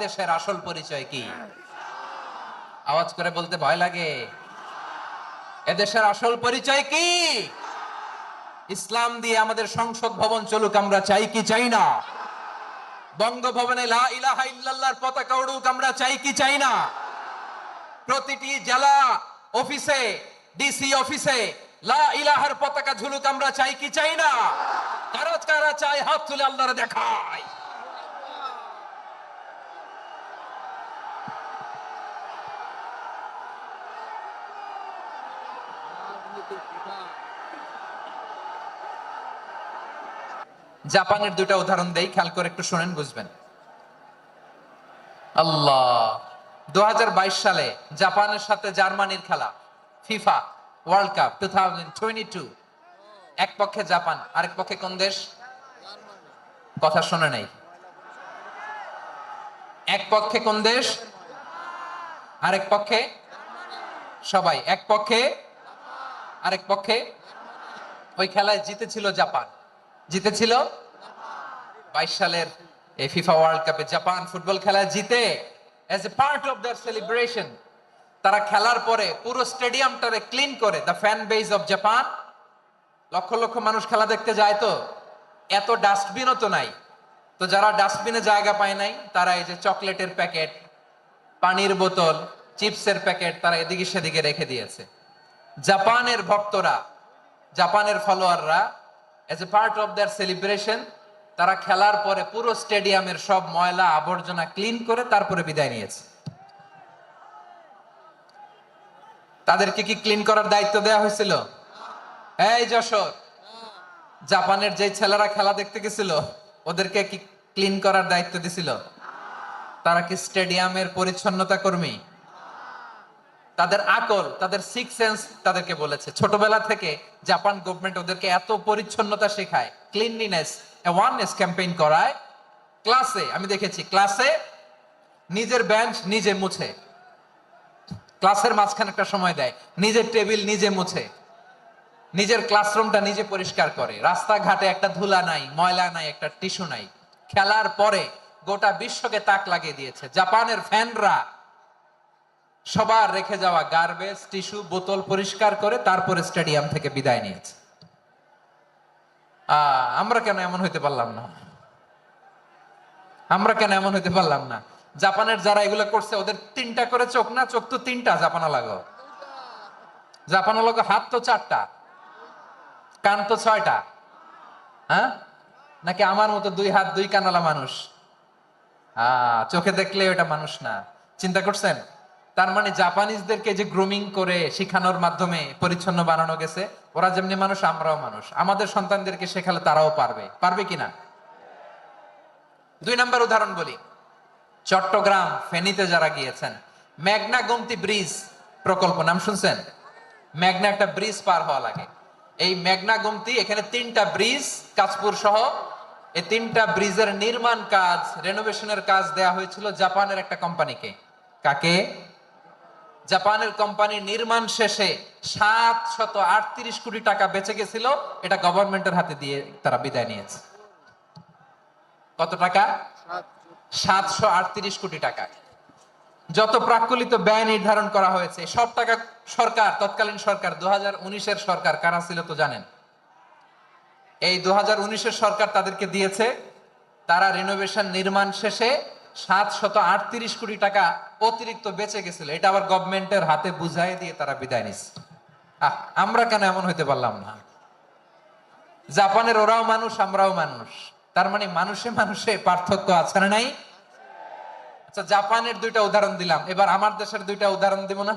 দেশের আসল পরিচয় কি? আওয়াজ করে বলতে ভয় লাগে। এদেশের আসল পরিচয় কি? ইসলাম দিয়ে আমাদের সংসদ ভবন চলুক, আমরা চাই কি চাই না? বঙ্গভবনে লা ইলাহা ইল্লাল্লাহর পতাকা উড়ুক, আমরা চাই কি চাই না? প্রতিটি জেলা অফিসে, ডিসি অফিসে লা ইলাহার পতাকা ঝুলুক, আমরা চাই কি চাই না? কারা কারা চাই হাত তুলে আল্লাহরে দেখায়। জাপানের দুইটা উদাহরণ দেই, খেয়াল করে একটু শুনেন, বুঝবেন। আল্লাহ, 2022 সালে জাপানের সাথে জার্মানির খেলা, ফিফা ওয়ার্ল্ড কাপ 2022। এক পক্ষে জাপান, আরেক পক্ষে কোন দেশ? কথা শোনে নাই। এক পক্ষে কোন দেশ, আরেক পক্ষে? সবাই এক পক্ষে, আরেক পক্ষে। ওই খেলায় জিতেছিল জাপান, জিতেছিল 22 সালের এই ফিফা ওয়ার্ল্ড কাপে জাপান ফুটবল খেলায় জিতে age a part of their celebration তারা খেলার পরে পুরো স্টেডিয়ামটারে ক্লিন করে, the fan base of Japan. Lakh lakh মানুষ খেলা দেখতে যায়, তো এত ডাস্টবিনও তো নাই। তো যারা ডাস্টবিনে জায়গা পায় নাই, তারা এই যে চকলেটের প্যাকেট, পানির বোতল, চিপসের প্যাকেট তারা এদিকে সেদিকে রেখে দিয়েছে। জাপানের ভক্তরা, জাপানের ফলোয়াররা as a part of their celebration তারা খেলার পরে পুরো স্টেডিয়ামের সব ময়লা আবর্জনা ক্লিন করে তারপরে বিদায় নিয়েছে। তাদেরকে কি ক্লিন করার দায়িত্ব দেওয়া হয়েছিল? এই যশোর, জাপানের যে ছেলেরা খেলা দেখতে গেছিল ওদেরকে কি ক্লিন করার দায়িত্ব দিছিল? তারা কি স্টেডিয়ামের পরিচ্ছন্নতা কর্মী? তাদের আকল, তাদের সিক্স সেন্স তাদেরকে বলেছে। ছোটবেলা থেকে জাপান গভর্নমেন্ট ওদেরকে এত পরিচ্ছন্নতা শেখায়, ক্লিনলিনেস অ্যাওয়ারনেস ক্যাম্পেইন করায়। ক্লাসে আমি দেখেছি, ক্লাসে নিজের বেঞ্চ নিজে মুছে, ক্লাসের মাঝখানে একটা সময় দেয়, নিজের টেবিল নিজে মুছে, নিজের ক্লাসরুমটা নিজে পরিষ্কার করে। রাস্তাঘাটে একটা ধুলা নাই, ময়লা নাই, একটা টিস্যু নাই। খেলার পরে গোটা বিশ্বকে তাক লাগিয়ে দিয়েছে। জাপানের ফ্যানরা সবার রেখে যাওয়া গার্বেজ, টিস্যু, বোতল পরিষ্কার করে তারপরে স্টেডিয়াম থেকে বিদায় নিয়েছে। আমরা কেন এমন হইতে পারলাম না? আমরা কেন এমন হইতে পারলাম না? জাপানের যারা এগুলো করছে ওদের তিনটা করে চোখ না? চোখ তো তিনটা জাপানা লাগো, জাপানা লাগো। হাত তো চারটা, কান তো ছয়টা। হ্যাঁ, নাকি আমার মতো দুই হাত দুই কানালা মানুষ? চোখে দেখলে ওটা মানুষ না। চিন্তা করছেন? তার মানে জাপানিজদেরকে যে গ্রুমিং করে শিখানোর মাধ্যমে পরিচ্ছন্ন বানানো গেছে। ওরা যেমনি মানুষ, আমরাও মানুষ। আমাদের সন্তানদেরকে শেখালে তারাও পারবে, পারবে কিনা? দুই নাম্বার উদাহরণ বলি। চট্টগ্রাম ফেনীতে যারা গিয়েছেন, মেঘনা গোমতী ব্রিজ প্রকল্প নাম শুনছেন? মেঘনা একটা ব্রিজ পার হওয়া লাগে। এই মেঘনা গোমতী, এখানে তিনটা ব্রিজ, কাঁচপুর সহ এই তিনটা ব্রিজের নির্মাণ কাজ, রেনোভেশনের কাজ দেয়া হয়েছিল জাপানের একটা কোম্পানিকে। কাকে? জাপানের কোম্পানি। নির্মাণ শেষে 738 কোটি টাকা বেঁচে গেছিল, এটা গভর্নমেন্টের হাতে দিয়ে তারা বিদায় নিয়েছে। কত টাকা? 738 কোটি টাকা। যত প্রাক্কলিত ব্যয় নির্ধারণ করা হয়েছে সব টাকা সরকার, তৎকালীন সরকার 2019-এর সরকার কারা ছিল তো জানেন? এই 2019-এর সরকার তাদেরকে দিয়েছে। তারা রিনোভেশন নির্মাণ শেষে 738 কোটি টাকা অতিরিক্ত বেঁচে গেছিল, এটা আবার গভর্নমেন্টের হাতে বুঝাই দিয়ে তারা বিদায় নিচ্ছে। আমরা কেন এমন হইতে পারলাম না? জাপানের ওরাও মানুষ, আমরাও মানুষ। তার মানে মানুষে মানুষে পার্থক্য আছে না নাই? আচ্ছা, জাপানের দুইটা উদাহরণ দিলাম, এবার আমার দেশের দুইটা উদাহরণ দিব না?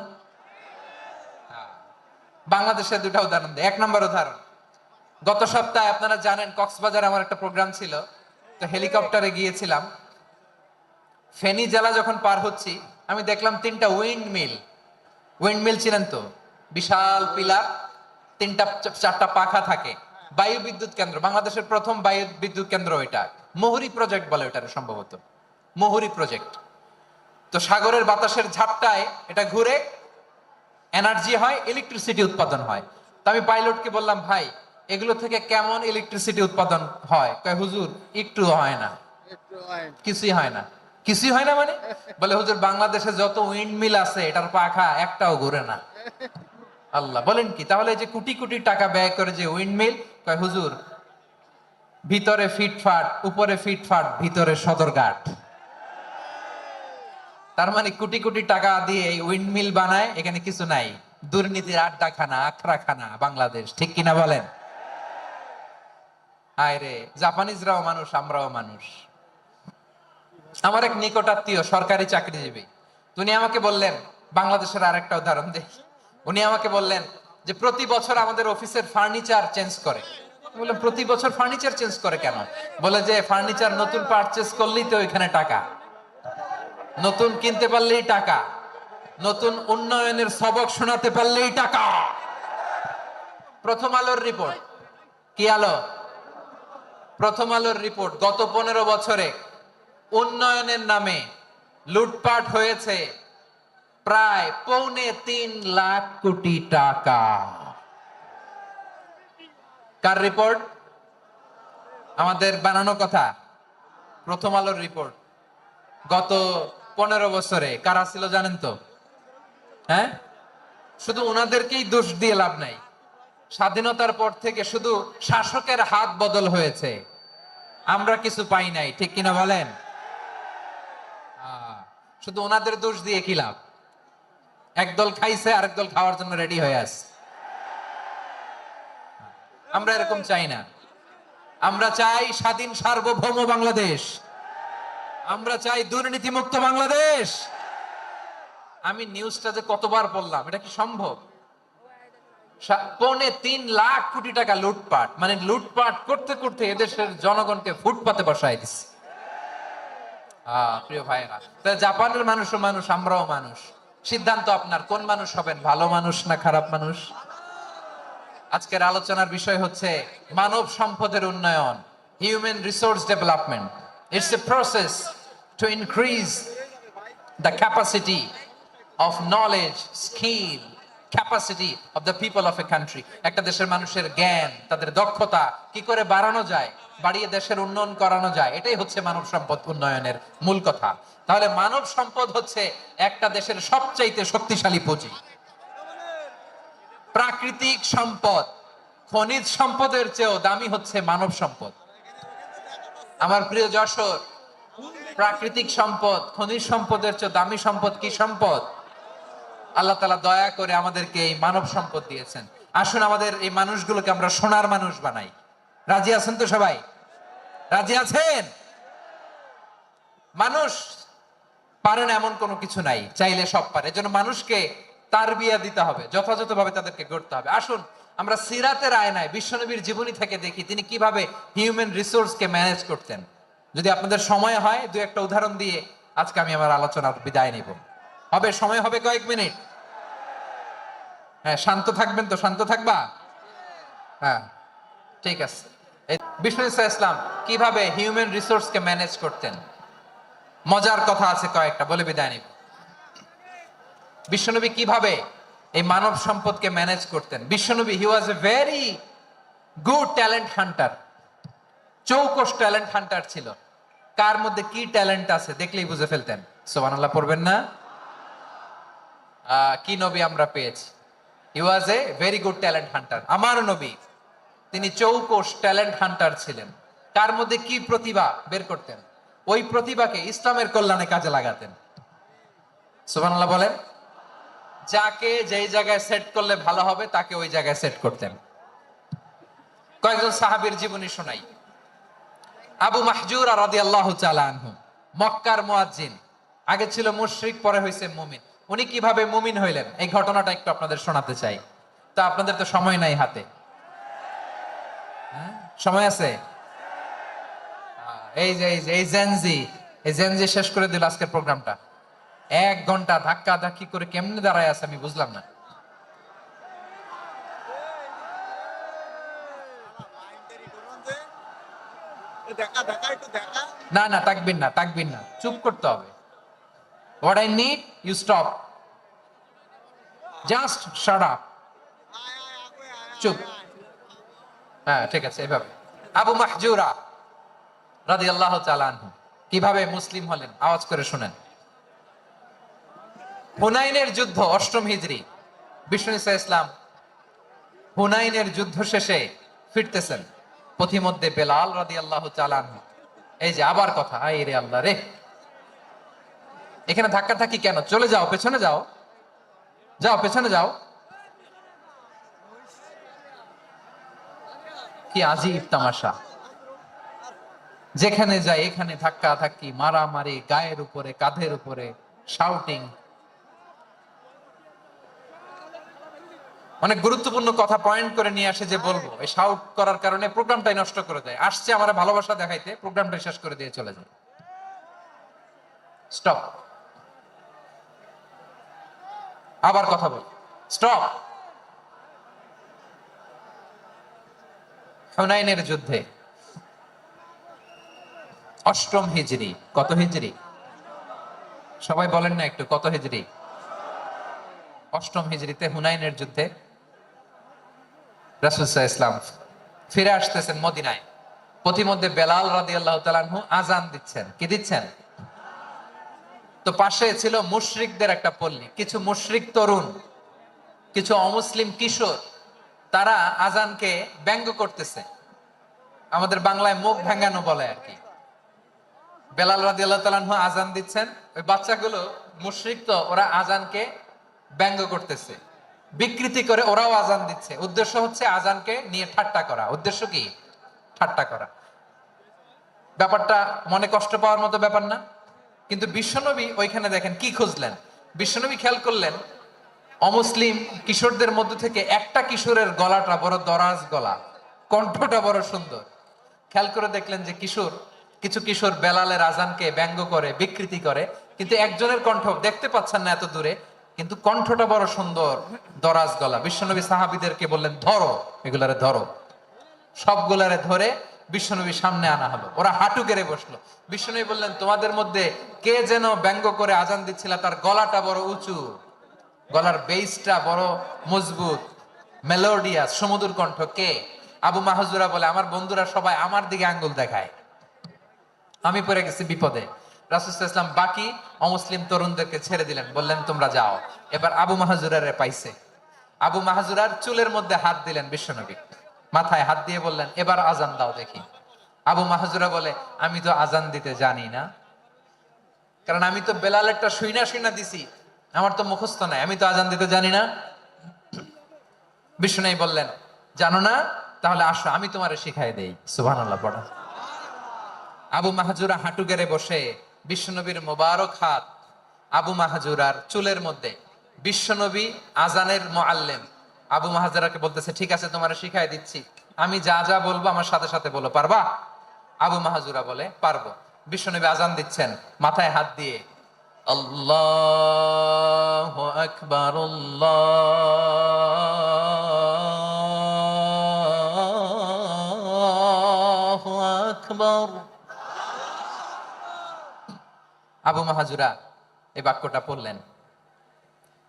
বাংলাদেশের দুইটা উদাহরণ দিই। এক নম্বর উদাহরণ, গত সপ্তাহে আপনারা জানেন কক্সবাজার আমার একটা প্রোগ্রাম ছিল, তো হেলিকপ্টারে গিয়েছিলাম। ফেনী জেলা যখন পার হচ্ছি, আমি দেখলাম তিনটা উইন্ড মিল। উইন্ড মিল ছিলেন তো? বিশাল পিলার, তিনটা চারটা পাখা থাকে। বায়ু বিদ্যুৎ কেন্দ্র, বাংলাদেশের প্রথম বায়ু বিদ্যুৎ কেন্দ্র এটা। মুহুরী প্রজেক্ট বলে ওটার, সম্ভবত মুহুরী প্রজেক্ট। তো সাগরের বাতাসের ঝাপটায় এটা ঘুরে এনার্জি হয়, ইলেকট্রিসিটি উৎপাদন হয়। তো আমি পাইলটকে বললাম, ভাই এগুলো থেকে কেমন ইলেকট্রিসিটি উৎপাদন হয়? কয় হুজুর একটু হয় না, কিছুই হয় না। কিছুই হয় না মানে? বলে হুজুর বাংলাদেশে যত উইন্ড মিল আছে এটার পাখা একটাও ঘুরে না। আল্লাহ, বলেন কি? তাহলে যে কোটি কোটি টাকা ব্যয় করে যে উইন্ড মিল, কয় হুজুর ভিতরে ফিটফাট, উপরে ফিটফাট, ভিতরে সদরঘাট। তার মানে কোটি কোটি টাকা দিয়ে এই উইন্ড মিল বানায়, এখানে কিছু নাই। দুর্নীতির আড্ডাখানা, আখড়াখানা বাংলাদেশ, ঠিক কিনা বলেন? হায় রে, জাপানিজরাও মানুষ, আমরাও মানুষ। আমার এক নিকটাত্মীয় সরকারি চাকরিজীবী, উনি আমাকে বললেন, বাংলাদেশের আরেকটা উদাহরণ দেই। উনি আমাকে বললেন যে প্রতি বছর আমাদের অফিসের ফার্নিচার চেঞ্জ করে। আমি বললাম প্রতি বছর ফার্নিচার চেঞ্জ করে কেন? বলে যে ফার্নিচার নতুন পারচেজ করলেই তো ওইখানে টাকা, নতুন কিনতে পারলেই টাকা, নতুন উন্নয়নের সবক শোনাতে পারলেই টাকা। প্রথম আলোর রিপোর্ট, কি আলো? প্রথম আলোর রিপোর্ট, গত 15 বছরে উন্নয়নের নামে লুটপাট হয়েছে প্রায় 2.25 কোটি টাকা। কার রিপোর্ট? আমাদের বানানো কথা? প্রথম আলোর রিপোর্ট। গত 15 বছরে কারা ছিল জানেন তো? হ্যাঁ, শুধু ওনাদেরকেই দোষ দিয়ে লাভ নাই। স্বাধীনতার পর থেকে শুধু শাসকের হাত বদল হয়েছে, আমরা কিছু পাই নাই, ঠিক কিনা বলেন? শুধু ওনাদের দোষ দিয়ে কি লাভ? একদল খাইছে, আরেক দল খাওয়ার জন্য রেডি হয়ে আছে। আমরা এরকম চাই না। আমরা চাই স্বাধীন সার্বভৌম বাংলাদেশ। আমরা চাই দুর্নীতিমুক্ত বাংলাদেশ। আমি নিউজটা যে কতবার পড়লাম, এটা কি সম্ভব? 3.25 কোটি টাকা লুটপাট, মানে লুটপাট করতে করতে এদেশের জনগণকে ফুটপাতে বসায় দিচ্ছে। প্রিয় ভাইরা, জাপানের মানুষও মানুষ, আমরাও মানুষ। সিদ্ধান্ত আপনার, কোন মানুষ হবেন, ভালো মানুষ না খারাপ মানুষ? আজকের আলোচনার বিষয় হচ্ছে মানব সম্পদের উন্নয়ন, human resource development. It's a process to increase the capacity of knowledge, skill, capacity of the people of a country. একটা দেশের মানুষের জ্ঞান, তাদের দক্ষতা কি করে বাড়ানো যায়, বাড়িয়ে দেশের উন্নয়ন করানো যায়, এটাই হচ্ছে মানব সম্পদ উন্নয়নের মূল কথা। তাহলে মানব সম্পদ হচ্ছে একটা দেশের সবচাইতে শক্তিশালী পুঁজি। প্রাকৃতিক সম্পদ, খনিজ সম্পদের চেয়েও দামি হচ্ছে মানব সম্পদ। আমার প্রিয় যশোর, প্রাকৃতিক সম্পদ, খনিজ সম্পদের চেয়ে দামি সম্পদ কি সম্পদ? আল্লাহ তাআলা দয়া করে আমাদেরকে এই মানব সম্পদ দিয়েছেন। আসুন আমাদের এই মানুষগুলোকে আমরা সোনার মানুষ বানাই। রাজি আছেন তো সবাই? রাজি আছেন? মানুষ পারে না এমন কোনো কিছু নাই, চাইলে সব পারে। এজন্য মানুষকে তারবিয়া দিতে হবে, যথাযথভাবে তাদেরকে গড়তে হবে। আসুন আমরা সিরাতের আয়নায় বিশ্বনবীর জীবনী থেকে দেখি তিনি কিভাবে হিউম্যান রিসোর্সকে ম্যানেজ করতেন। যদি আপনাদের সময় হয়, দু একটা উদাহরণ দিয়ে আজকে আমি আমার আলোচনার বিদায় নিব। হবে? সময় হবে কয়েক মিনিট? হ্যাঁ, শান্ত থাকবেন তো? শান্ত থাকবা? হ্যাঁ, ঠিক আছে। বিষ্ণু ইসলাম কিভাবে হিউম্যান রিসোর্সকে ম্যানেজ করতেন, মজার কথা আছে কয়েকটা, বলে বিদায় নিব। বিশ্বনবী কিভাবে এই মানব সম্পদকে ম্যানেজ করতেন? বিশ্বনবী, he was a very good talent hunter, চৌকস ট্যালেন্ট হান্টার ছিল। কার মধ্যে কি ট্যালেন্ট আছে দেখলেই বুঝে ফেলতেন। সুবহানাল্লাহ পড়বেন না? কি নবী আমরা পেয়েছি! He was a very good talent hunter. আমার নবী, তিনি চৌকস ট্যালেন্ট হান্টার ছিলেন। কার মধ্যে কি প্রতিভা বের করতেন, ওই প্রতিভাকে ইসলামের কল্যাণে কাজে লাগাতেন। সুবহানাল্লাহ বলেন। যাকে যেই জায়গায় সেট করলে ভালো হবে তাকে ওই জায়গায় সেট করতেন। কয়েকজন সাহাবীর জীবনী শোনাই। আবু মাহজুরা রাদিয়াল্লাহু তাআলা আনহু, মক্কার মুয়াজ্জিন, আগে ছিল মুশরিক, পরে হয়েছে মুমিন। উনি কিভাবে মুমিন হইলেন এই ঘটনাটা একটু আপনাদের শোনাতে চাই। তা আপনাদের তো সময় নাই হাতে, সময় আছে? এই জেনজি শেষ করে দিল আজকের প্রোগ্রামটা। 1 ঘন্টা ধাক্কা ধাক্কি করে কেমনে দাঁড়ায় আছে আমি বুঝলাম না। না না, তাকবির না, তাকবির না, চুপ করতে হবে। What I need, you stop. Just shut up. চুপ। হ্যাঁ, ঠিক আছে, এভাবে। আবু মাহজুরা রাদিয়াল্লাহু তাআলা আনহু কিভাবে মুসলিম হলেন আওয়াজ করে শুনেন। হুনাইনের যুদ্ধ 8ম হিজরি, বিষ্ণু ঈসা ইসলাম হুনাইনের যুদ্ধ শেষে ফিরতেছেন, পথিমধ্যে বেলাল রাদিয়াল্লাহু তাআলা আনহু, এই যে আবার কথা, আই রে আল্লাহ রে, এখানে ধাক্কা থাকি কেন? চলে যাও, পেছনে যাও, যাও পেছনে যাও। কি আজীব তামাশা, যেখানে যায় এখানে ধাক্কা ধাক্কি, মারামারি, গায়ের উপরে কাঁধের উপরে শাউটিং। অনেক গুরুত্বপূর্ণ কথা পয়েন্ট করে নিয়ে আসে যে বলবো, এই শাউট করার কারণে প্রোগ্রামটাই নষ্ট করে দেয়। আসছে আমার ভালোবাসা দেখাইতে, প্রোগ্রামটা শেষ করে দিয়ে চলে যায়। স্টপ, আবার কথা বল, স্টপ। হুনাইনের যুদ্ধে 8ম হিজরি, কত হিজরি সবাই বলেন না একটু, কত হিজরি? 8ম হিজরিতে হুনাইনের যুদ্ধে রাসূল সাল্লাল্লাহু আলাইহি ওয়াসাল্লাম ফিরে আসতেছেন মদিনায়। পথিমধ্যে বেলাল রাদিয়াল্লাহু তাআলা আনহু আযান দিচ্ছেন। কি দিচ্ছেন? তো পাশে ছিল মুশরিকদের একটা পল্লী, কিছু মুশরিক তরুণ, কিছু অমুসলিম কিশোর, তারা আযানকে ব্যঙ্গ করতেছে, আমাদের বাংলায় মুখ ভেঙ্গানো বলে আর কি। বেলাল রাদিয়াল্লাহু তাআলা আনহু আযান দিচ্ছেন, ওই বাচ্চাগুলো মুশরিক, তো ওরা আযানকে ব্যঙ্গ করতেছে, বিকৃতি করে ওরাও আযান দিচ্ছে। উদ্দেশ্য হচ্ছে আযানকে নিয়ে ঠাট্টা করা। উদ্দেশ্য কি? ঠাট্টা করা। ব্যাপারটা মনে কষ্ট পাওয়ার মতো ব্যাপার না? কিন্তু বিশ্বনবী ওইখানে দেখেন কি খুঁজলেন। বিশ্বনবী খেয়াল করলেন অমুসলিম কিশোরদের মধ্যে থেকে একটা কিশোরের গলাটা বড় দরাজ গলা, কণ্ঠটা বড় সুন্দর। খেয়াল করে দেখলেন যে কিছু কিশোর বেলালের আযানকে ব্যঙ্গ করে, বিকৃতি করে, কিন্তু একজনের কণ্ঠ দেখতে পাচ্ছেন না এত দূরে, কিন্তু কণ্ঠটা বড় সুন্দর, দরাজ গলা। বিশ্বনবী সাহাবীদেরকে বললেন, ধরো এগুলারে, ধরো। সবগুলারে ধরে বিশ্বনবীর সামনে আনা হলো। ওরা হাঁটু গেড়ে বসলো। বিশ্বনবী বললেন, তোমাদের মধ্যে কে যেন ব্যঙ্গ করে আযান দিচ্ছিল, তার গলাটা বড় উঁচু, গলার বেসটা বড় মজবুত, মেলোডিয়াস, সুমধুর কণ্ঠ। কে? আবু মাহজুরা বলে, আমার বন্ধুরা সবাই আমার দিকে আঙ্গুল দেখায়, আমি পড়ে গেছি বিপদে। রাসূল সাল্লাল্লাহু আলাইহি ওয়াসাল্লাম বাকি অমুসলিম তরুণদেরকে ছেড়ে দিলেন, বললেন তোমরা যাও। এবার আবু মাহজুরারে পাইছে। আবু মাহজুরার চুলের মধ্যে হাত দিলেন বিশ্বনবী, মাথায় হাত দিয়ে বললেন, এবার আযান দাও দেখি। আবু মাহজুরা বলে, আমি তো আযান দিতে জানি না, কারণ আমি তো বেলালেরটা শুইনা শুইনা দিছি, আমার তো মুখস্থ নাই, আমি তো আযান দিতে জানি না। বিশ্বনবী বললেন, জানো না? তাহলে আসো আমি তোমারে শিখাই দেই। সুবহানাল্লাহ পড়া। আবু মাহজুরা হাঁটু গেড়ে বসে, বিশ্বনবীর মোবারক হাত আবু মাহজুরার চুলের মধ্যে। বিশ্বনবী আযানের মুআল্লিম আবু মাহজুরাকে বলতেছে, ঠিক আছে তোমারে শিখাই দিচ্ছি, আমি যা যা বলবো আমার সাথে সাথে বলো, পারবা? আবু মাহজুরা বলে, পারবো। বিশ্বনবী আযান দিচ্ছেন, মাথায় হাত দিয়ে আল্লাহু আকবার, আল্লাহু আকবার। আবু মাহজুরা এই বাক্যটা পড়লেন।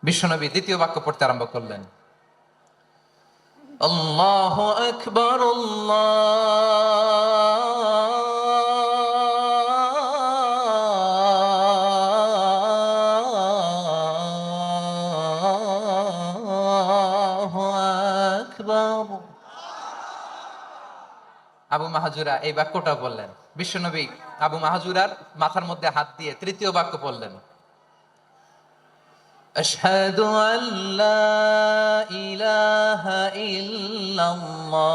বিশ্বনবী দ্বিতীয় বাক্য পড়তে আরম্ভ করলেন, আল্লাহু আকবার, আল্লাহু আকবার। আবু মাহজুরা এই বাক্যটা বললেন। বিশ্বনবী আবু মাহজুরার মাথার মধ্যে হাত দিয়ে তৃতীয় বাক্য বললেন, আশহাদু আল্লা ইলাহা ইল্লাল্লাহ।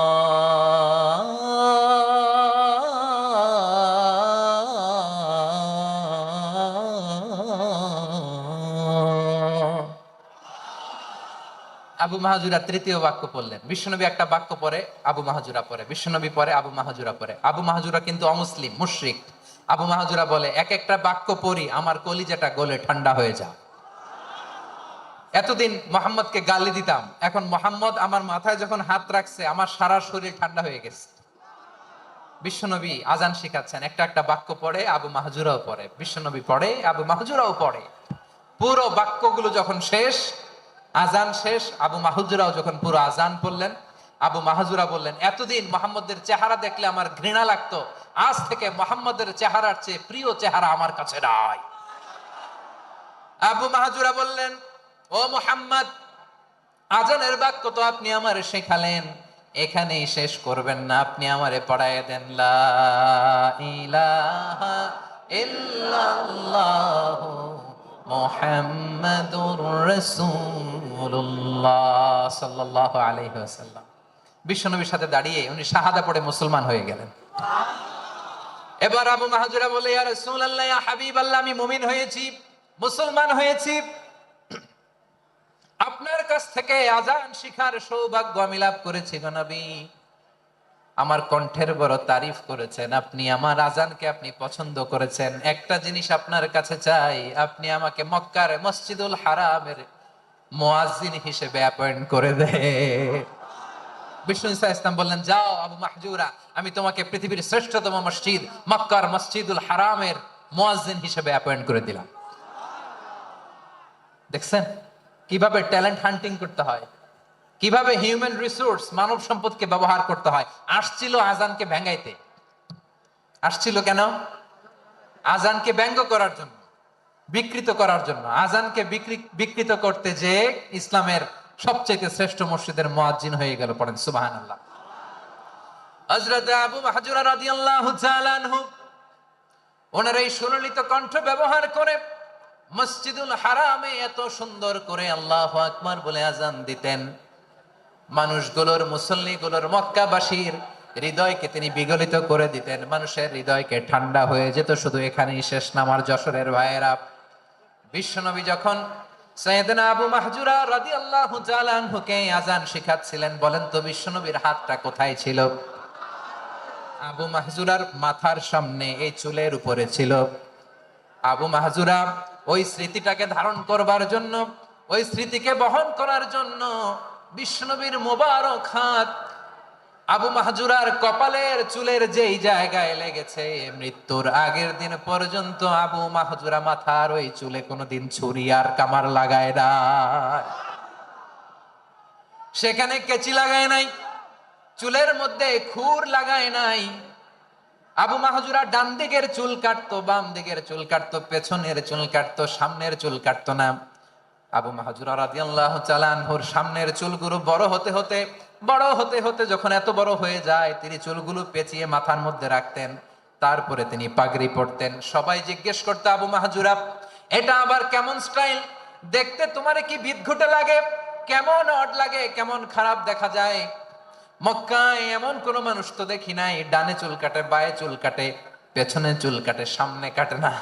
আবু মাহজুরা তৃতীয় বাক্য পড়লেন। বিশ্বনবী একটা বাক্য পরে আবু মাহজুরা পরে, বিশ্বনবী পরে আবু মাহজুরা পরে। আবু মাহজুরা কিন্তু অমুসলিম, মুশরিক। আবু মাহজুরা বলে, এক একটা বাক্য পড়ি আমার কলিজাটা গলে ঠান্ডা হয়ে যায়। এতদিন মোহাম্মদকে গালি দিতাম, এখন মোহাম্মদ আমার মাথায় যখন হাত রাখছে আমার সারা শরীর ঠান্ডা হয়ে গেছে। বিশ্বনবী আযান শিখাচ্ছেন, একটা একটা বাক্য পড়ে আবু মাহজুরাও পড়ে, বিশ্বনবী পড়ে আবু মাহজুরাও পড়ে। পুরো বাক্যগুলো যখন শেষ, আযান শেষ, আবু মাহজুরাও যখন পুরো আযান পড়লেন, আবু মাহজুরা বললেন, এতদিন মোহাম্মদের চেহারা দেখলে আমার ঘৃণা লাগতো, আজ থেকে মোহাম্মদের চেহারার চেয়ে প্রিয় চেহারা আমার কাছে নাই। আবু মাহজুরা বললেন, ও মুহাম্মদ, আজানের বাক্য তো আপনি আমারে শেখালেন, এখানেই শেষ করবেন না, আপনি আমারে পড়ায় দেন, লা ইলাহা ইল্লাল্লাহু মুহাম্মাদুর রাসূলুল্লাহ সাল্লাল্লাহু আলাইহি ওয়াসাল্লাম। বিশ্বনবীর সাথে দাঁড়িয়ে উনি শাহাদা পড়ে মুসলমান হয়ে গেলেন। এবার আবু মাহজুরা বলে, ইয়া রাসূলুল্লাহ, ইয়া হাবিবাল্লাহ, আমি মুমিন হয়েছি, মুসলমান হয়েছি, আপনার কাছ থেকে আজান শিখার সৌভাগ্য আমি লাভ করেছি গো নবী। আমার কণ্ঠের বড় তারিফ করেছেন, আপনি আমার আজানকে আপনি পছন্দ করেছেন। একটা জিনিস আপনার কাছে চাই, আপনি আমাকে মক্কার মসজিদুল হারামের মুয়াজ্জিন হিসেবে অ্যাপয়েন্ট করে দে। বিষ্ণু ইসা ইসলাম বললেন, যাও আবু মাহজুরা, আমি তোমাকে পৃথিবীর শ্রেষ্ঠতম মসজিদ মক্কার মসজিদুল হারামের মুয়াজ্জিন হিসেবে অ্যাপয়েন্ট করে দিলাম। দেখছেন কিভাবে ট্যালেন্ট হান্টিং করতে হয়, কিভাবে হিউম্যান রিসোর্স মানব সম্পদকে ব্যবহার করতে হয়। আসছিল আজানকে ভেঙ্গাইতে, আসছিল কেন? আজানকে ব্যঙ্গ করার জন্য, বিকৃত করার জন্য। আজানকে বিকৃত করতে যে ইসলামের সবচেয়ে শ্রেষ্ঠ মসজিদের মুয়াজ্জিন হয়ে গেল। পড়েন সুবহানাল্লাহ। হযরত আবু মাহজুরা রাদিয়াল্লাহু তাআলা আনহু ওনার এই সুললিত কণ্ঠ ব্যবহার করে মসজিদুল হারামে এত সুন্দর করে আল্লাহু আকবার বলে আজান দিতেন, মানুষগুলোর, মুসল্লিগুলোর, মক্কাবাসীর হৃদয়কে তিনি বিগলিত করে দিতেন, মানুষের হৃদয়কে ঠান্ডা হয়ে যেত। শুধু এখানেই শেষ না আমার যশোরের ভাইয়েরা, বিশ্বনবী যখন সাইয়েদনা আবু মাহজুরা রাদিয়াল্লাহু তাআলা আনহুকে আজান শিখাচ্ছিলেন, বলেন তো বিশ্বনবীর হাতটা কোথায় ছিল? আবু মাহজুরার মাথার সামনে, এই চুলের উপরে ছিল। আবু মাহজুরা ওই স্মৃতিটাকে ধারণ করবার জন্য, ওই স্মৃতিকে বহন করার জন্য বিশ্বনবীর মোবারক হাত আবু মাহজুরার কপালের চুলের যেই জায়গায় লেগেছে, মৃত্যুর আগের দিন পর্যন্ত আবু মাহজুরা মাথার ওই চুলে কোনোদিন ছুরি আর কামার লাগায় না, সেখানে কেচি লাগায় নাই, চুলের মধ্যে খুর লাগায় নাই। আবু মাহজুরা ডান দিকের চুল কাটতো, বাম দিকের চুল কাটতো, পেছনের চুল কাটতো, সামনের চুল কাটতো না। আবু মাহজুরা রাদিয়াল্লাহু তাআলা আনহুর সামনের চুলগুলো বড় হতে হতে যখন এত বড় হয়ে যায়, তিনি চুলগুলো পেঁচিয়ে মাথার মধ্যে রাখতেন, তারপরে তিনি পাগড়ি পরতেন। সবাই জিজ্ঞেস করতো, আবু মাহজুরা, এটা আবার কেমন স্টাইল? দেখতে তোমারে কি বিদঘুটে লাগে, কেমন অড লাগে, কেমন খারাপ দেখা যায়। মক্কায় এমন কোন মানুষ তো দেখি নাই, ডানে চুল কাটে, বায়ে চুল কাটে, পেছনে চুল কাটে, সামনে কাটে না।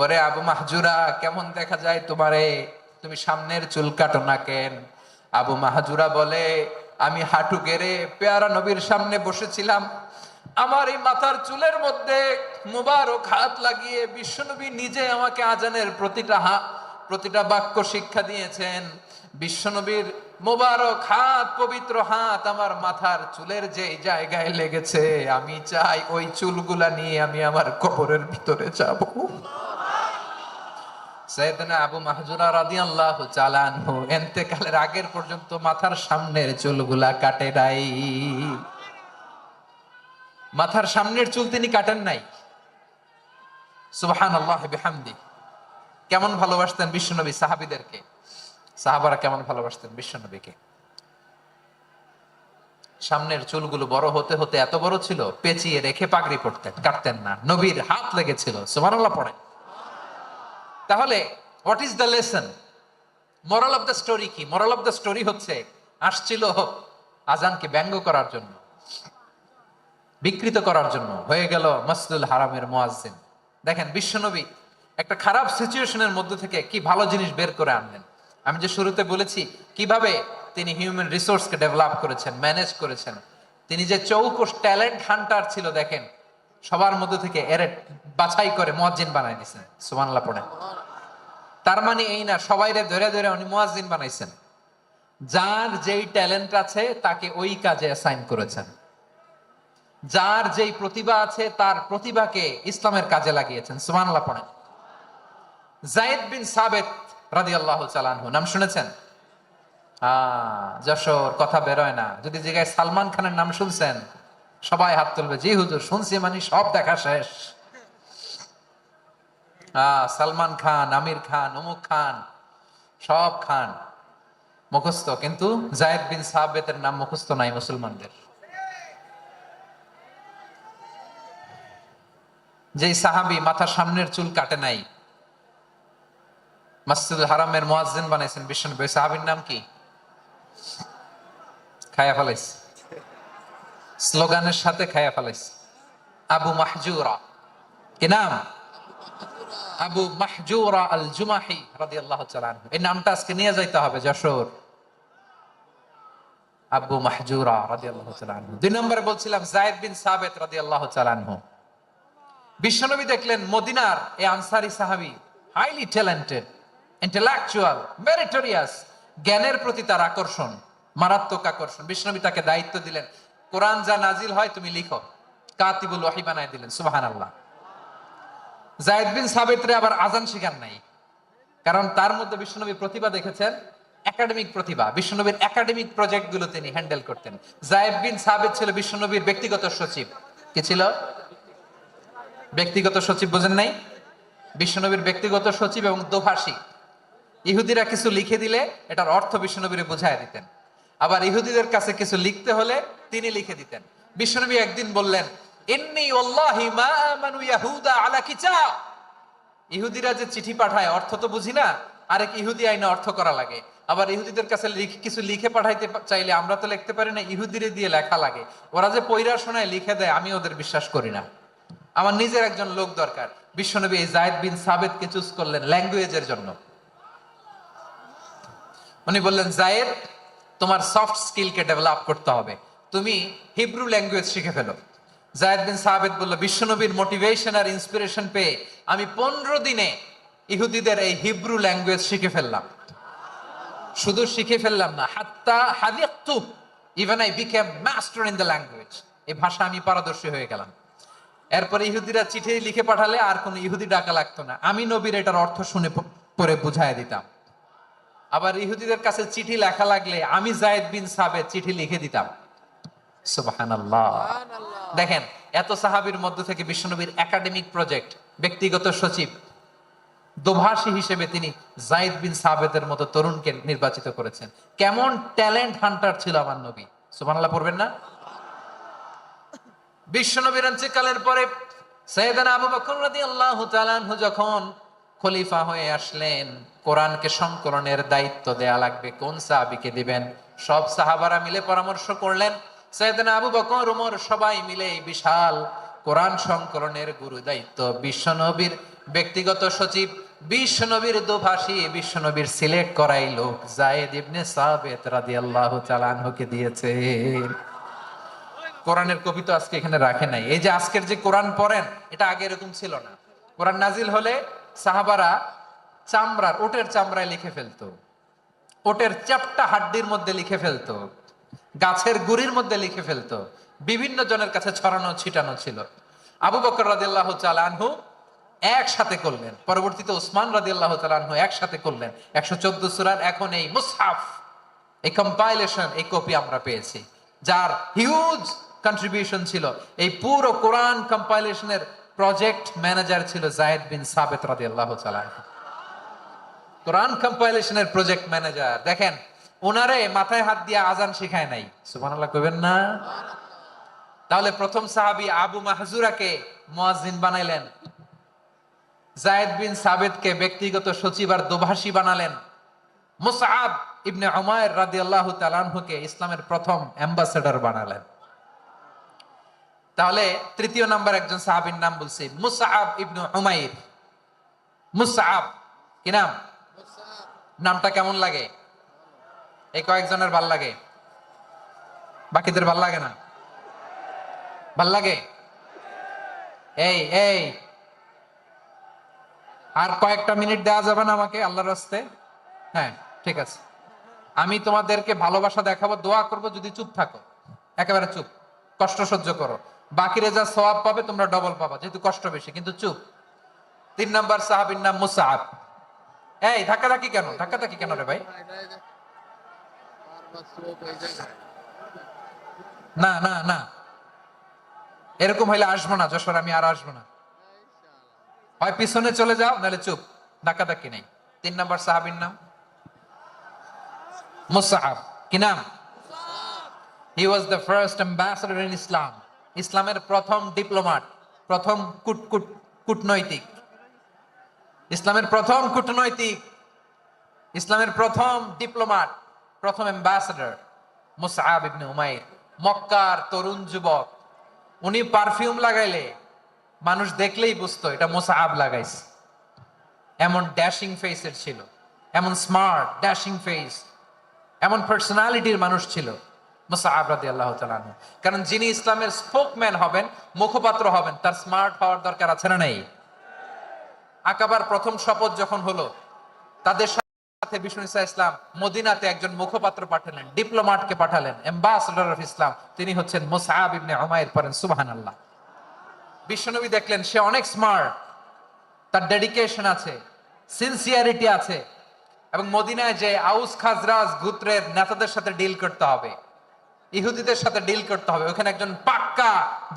ওরে আবু মাহজুরা, কেমন দেখা যায় তোমারে, তুমি সামনের চুল কাটো না কেন? আবু মাহজুরা বলে, আমি হাঁটু গেড়ে পেয়ারা নবীর সামনে বসেছিলাম, আমার এই মাথার চুলের মধ্যে মুবারক হাত লাগিয়ে বিশ্বনবী নিজে আমাকে আজানের প্রতিটা বাক্য শিক্ষা দিয়েছেন। বিশ্বনবীর মোবারক হাত, পবিত্র হাত আমার মাথার চুলের যে জায়গায় লেগেছে, আমি চাই ওই চুলগুলা নিয়ে আমি আমার কবরের ভিতরে যাব। সাইয়েদনা আবু মাহজুরা রাদিয়াল্লাহু তাআলা আনহু ইন্তেকালের আগের পর্যন্ত মাথার সামনের চুলগুলা কাটে নাই, মাথার সামনের চুল তিনি কাটেন নাই। সুবহানাল্লাহি বিহামদি। কেমন ভালোবাসতেন বিশ্বনবী সাহাবীদেরকে, সাহাবারা কেমন ভালোবাসতেন বিশ্বনবীকে। সামনের চুলগুলো বড় হতে হতে এত বড় ছিল, পেঁচিয়ে রেখে পাগড়ি পরতেন, কাটতেন না, নবীর হাত লেগেছিল। সুবহানাল্লাহ পড়ে। তাহলে what is the lesson, moral of the story কি? মোরাল অফ দ্য স্টোরি হচ্ছে, আসছিল আজানকে ব্যঙ্গ করার জন্য, বিকৃত করার জন্য, হয়ে গেল মসজিদুল হারামের মুয়াজ্জিন। দেখেন বিশ্বনবী একটা খারাপ সিচুয়েশনের মধ্যে থেকে কি ভালো জিনিস বের করে আনলেন। আমি যে শুরুতে বলেছি কিভাবে তিনি হিউম্যান রিসোর্সকে ডেভেলপ করেছেন, ম্যানেজ করেছেন। তিনি যে চৌকস ট্যালেন্ট হান্টার ছিল, দেখেন সবার মধ্যে থেকে এর বাছাই করে মুয়াজ্জিন বানাই দিয়েছেন। সুবহানাল্লাহ পড়েন। তার মানে এই না সবাইরে ধরে ধরে উনি মুয়াজ্জিন বানাইছেন, যার যেই ট্যালেন্ট আছে তাকে ওই কাজে অ্যাসাইন করেছেন, যার যেই প্রতিভা আছে তার প্রতিভাকে ইসলামের কাজে লাগিয়েছেন। সুবহানাল্লাহ পড়েন। যায়েদ বিন সাবিত রাদিয়াল্লাহু তাআলা আনহু নাম শুনেছেন? যশোর কথা বেরোয় না। যদি জায়গায় সালমান খানের নাম শুনছেন, সবাই হাত তুলবে, জি হুজুর শুনছি, মানে সব দেখা শেষ। সালমান খান, আমির খান, অমুক খান, সব খান মুখস্থ, কিন্তু জায়েদ বিন সাবিতের নাম মুখস্থ নাই মুসলমানদের। যেই সাহাবী মাথা সামনের চুল কাটে নাই, মসজিদুল হারামের মুয়াজ্জিন বানাইছেন বিশ্বনবী, ওই সাহাবীর নাম কি? খায়া ফেলাইছে, স্লোগানের সাথে খায়া ফেলাইছে। আবু মাহজুরা, কি নাম? আবু মাহজুরা আল জুমাহি রাদিয়াল্লাহু তাআলা আনহু। এই নামটা আজকে নিয়ে যাইতে হবে যশোর। আবু মাহজুরা রাদিয়াল্লাহু তাআলা আনহু। দুই নম্বরে বলছিলাম যায়েদ বিন সাবিত রাদিয়াল্লাহু তাআলা আনহু। বিশ্বনবী দেখলেন মদিনার এই আনসারী সাহাবী হাইলি ট্যালেন্টেড, ইন্টেলেকচুয়াল, মেরিটোরিয়াস, জ্ঞানের প্রতি তার আকর্ষণ, মারাত্মক আকর্ষণ। বিশ্বনবী তাকে দায়িত্ব দিলেন, কোরআন যা নাজিল হয় তুমি লিখো, কাতিবুল ওয়াহি বানায় দিলেন। সুবহানাল্লাহ। যায়েদ বিন সাবিতরে আবার আজান শিখান নাই, কারণ তার মধ্যে বিশ্বনবী প্রতিভা দেখেছেন, একাডেমিক প্রতিভা। বিশ্বনবীর একাডেমিক প্রজেক্ট গুলো তিনি হ্যান্ডেল করতেন। যায়েদ বিন সাবিত ছিল বিশ্বনবীর ব্যক্তিগত সচিব। কি ছিল? ব্যক্তিগত সচিব। বোঝেন নাই? বিশ্বনবীর ব্যক্তিগত সচিব এবং দোভাষী। ইহুদিরা কিছু লিখে দিলে এটার অর্থ বিশ্বনবীরে বুঝায় দিতেন, আবার ইহুদিদের কাছে কিছু লিখতে হলে তিনি লিখে দিতেন। বিশ্বনবী একদিন বললেন, ইন্নী ওয়াল্লাহি মা আমানু ইয়াহুদা আলা কিতাব। ইহুদিরা যে চিঠি পাঠায় অর্থ তো বুঝি না, আরেক ইহুদি আইনে অর্থ করা লাগে। আবার ইহুদিদের কাছে কিছু লিখে পাঠাইতে চাইলে আমরা তো লিখতে পারি না, ইহুদিরে দিয়ে লেখা লাগে। ওরা যে পয়রা শোনায় লিখে দেয়, আমি ওদের বিশ্বাস করি না। আমার নিজের একজন লোক দরকার। বিশ্বনবী এই যায়েদ বিন সাবিতকে চুজ করলেন ল্যাঙ্গুয়েজের জন্য। উনি বললেন, যায়েদ, তোমার সফট স্কিলকে ডেভেলপ করতে হবে, তুমি হিব্রু ল্যাঙ্গুয়েজ শিখে ফেলো। যায়েদ বিন সাবিত বলল, বিশ্বনবীর মোটিভেশন আর ইন্সপিরেশন পেয়ে আমি 15 দিনে ইহুদিদের এই হিব্রু ল্যাঙ্গুয়েজ শিখে ফেললাম। শুধু শিখে ফেললাম না, হাত্তা হাদিকতু, even I became master in the language. এই ভাষা আমি পারদর্শী হয়ে গেলাম। এরপরে ইহুদিরা চিঠি লিখে পাঠালে আর কোন ইহুদি ডাকা লাগতো না, আমি নবীর এটার অর্থ শুনে পরে বুঝায় দিতাম। আবার ইহুদিদের কাছে চিঠি লেখা লাগলে আমি যায়েদ বিন সাবিত চিঠি লিখে দিতাম। সুবহানাল্লাহ। দেখেন, এত সাহাবীর মধ্য থেকে বিশ্বনবীর একাডেমিক প্রজেক্ট, ব্যক্তিগত সচিব, দোভাষী হিসেবে তিনি যায়েদ বিন সাবিতের মতো তরুণকে নির্বাচিত করেছেন। কেমন ট্যালেন্ট হান্টার ছিল আমার নবী। সুবহানাল্লাহ পড়বেন না? বিশ্বনবীর ইন্তেকালের পরে সাইয়েদনা আবু বকর রাদিয়াল্লাহু তাআলা আনহু যখন খলিফা হয়ে আসলেন, কোরআনকে সংকলনের দায়িত্ব দেয়া লাগবে, কোন সাহাবীকে দিবেন? সব সাহাবারা মিলে পরামর্শ করলেন। সাইয়েদনা আবু বকর, ওমর সবাই মিলে এই বিশাল কোরআন সংকলনের গুরু দায়িত্ব বিশ্বনবীর ব্যক্তিগত সচিব, বিশ্বনবীর দোভাষী, বিশ্বনবীর সিলেক্ট করাই লোক যায়েদ ইবনে সাবিত রাদিয়াল্লাহু তাআলা আনহুকে দিয়েছে। কোরআনের কপি তো আজকে এখানে রাখে নাই। এই যে আজকের যে কোরআন পড়েন, এটা আগে এরকম ছিল না। কোরআন নাজিল হলে সাহাবারা চামড়ার, ওটের চামড়ায় লিখে ফেলতো, ওটের চ্যাপ্টা হাড্ডির মধ্যে লিখে ফেলতো, গাছের গুড়ির মধ্যে লিখে ফেলতো, বিভিন্ন জনের কাছে ছড়ানো ছিটানো ছিল। আবু বকর রাদিয়াল্লাহু তাআলা আনহু একসাথে করলেন, পরবর্তীতে ওসমান রাদিয়াল্লাহু তাআলা আনহু একসাথে করলেন। 114 সূরার এখন এই মুসহাফ, এই কম্পাইলেশন, এই কপি আমরা পেয়েছি, যার হিউজ কন্ট্রিবিউশন ছিল। এই পুরো কোরআন কম্পাইলেশনের প্রজেক্ট ম্যানেজার ছিল যায়েদ বিন সাবিত রাদিয়াল্লাহু তাআলা। কোরআন কম্পাইলেশনের প্রজেক্ট ম্যানেজার। দেখেন, ওনারে মাথায় হাত দিয়ে আজান শিখায় নাই। সুবহানাল্লাহ কইবেন না? তাহলে প্রথম সাহাবী আবু মাহজুরাকে মুয়াজ্জিন বানাইলেন, যায়েদ বিন সাবিতকে ব্যক্তিগত সচিব আর দোভাষী বানালেন, মুসআব ইবনে উমাইর রাদিয়াল্লাহু তাআলা আনহুকে ইসলামের প্রথম অ্যাম্বাসেডর বানালেন। তাহলে তৃতীয় নাম্বার একজন সাহাবীর নাম বলছি, মুসআব ইবনে উমাইর। মুসআব, কি নাম? নামটা কেমন লাগে? এই কয়েকজনের ভাল লাগে, বাকিদের ভাল লাগে না? ভাল লাগে? এই এই আর কয়েকটা মিনিট দেওয়া যাবে না আমাকে আল্লাহর রাস্তে? হ্যাঁ, ঠিক আছে। আমি তোমাদেরকে ভালোবাসা দেখাবো, দোয়া করব, যদি চুপ থাকো, একেবারে চুপ, কষ্ট সহ্য করো, বাকিরে যা সওয়াব পাবে তোমরা ডবল পাবা, যেহেতু কষ্ট বেশি, কিন্তু চুপ। 3 নাম্বার সাহাবীর নাম মুসআব। এই ধাক্কাধাক্কি কেন? ধাক্কাধাক্কি কেন রে ভাই? না না না, এরকম হইলে আসবো না যশোর, আমি আর আসবো না। হয় পিছনে চলে যাও, নাহলে চুপ, ডাকাডাকি নেই। 3 নম্বর সাহাবীর নাম মুসআব। কি নাম? He was the first ambassador in Islam. ইসলামের প্রথম ডিপ্লোম্যাট, প্রথম কূটনৈতিক, ইসলামের প্রথম কূটনৈতিক, ইসলামের প্রথম ডিপ্লোম্যাট, প্রথম অ্যাম্বাসেডর মুসআব ইবনে উমাইর। মক্কার তরুণ যুবক, উনি পারফিউম লাগাইলে মানুষ দেখলেই বুঝতো এটা মুসআব লাগাইছে। এমন ড্যাশিং ফেসের ছিল, এমন স্মার্ট ড্যাশিং ফেস, এমন পার্সোনালিটির মানুষ ছিল মুসআব রাদিয়াল্লাহু তাআলা আনহু। কারণ যিনি ইসলামের স্পোকম্যান হবেন, মুখপাত্র হবেন, তার স্মার্ট হওয়ার দরকার আছে না নেই? আকাবার প্রথম শপথ যখন হলো, তাদের সাথে বিষ্ণু ঈসা ইসলাম মদিনাতে একজন মুখপাত্র পাঠালেন, ডিপ্লোম্যাটকে পাঠালেন, অ্যাম্বাসেডর অফ ইসলাম। তিনি হচ্ছেন মুসআব ইবনে উমাইর। পড়েন সুবহানাল্লাহ। বিশ্বনবী দেখলেন সে অনেক স্মার্ট, তার ডেডিকেশন আছে, সিনসিয়ারিটি আছে, এবং মদিনায় যে আউস খাজরাজ গোত্রের নেতাদের সাথে ডিল করতে হবে, ইহুদিদের সাথে ডিল করতে হবে, ওখানে একজন পাক্কা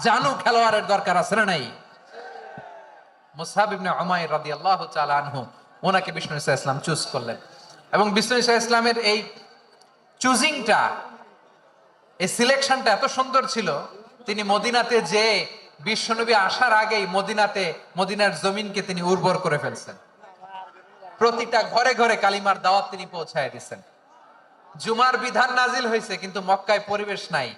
জানু খেলোয়াড়ের দরকার আছে না নাই? মুসআব ইবনে উমাইর রাদিয়াল্লাহু তাআলা আনহু, ওনাকে বিষ্ণু ঈসা ইসলাম চুজ করলেন। এবং বিষ্ণু ঈসা ইসলামের এই চুজিংটা, এই সিলেকশনটা এত সুন্দর ছিল, তিনি মদিনাতে যে বিশ্বনবী আসার আগেই মদিনার জমিনকে তিনি উর্বর করে ফেলছেন। প্রতিটা ঘরে ঘরে কালিমার দাওয়াত তিনি পৌঁছায় দিচ্ছেন। জুমার বিধান নাজিল হয়েছে, কিন্তু মক্কায় পরিবেশ নাই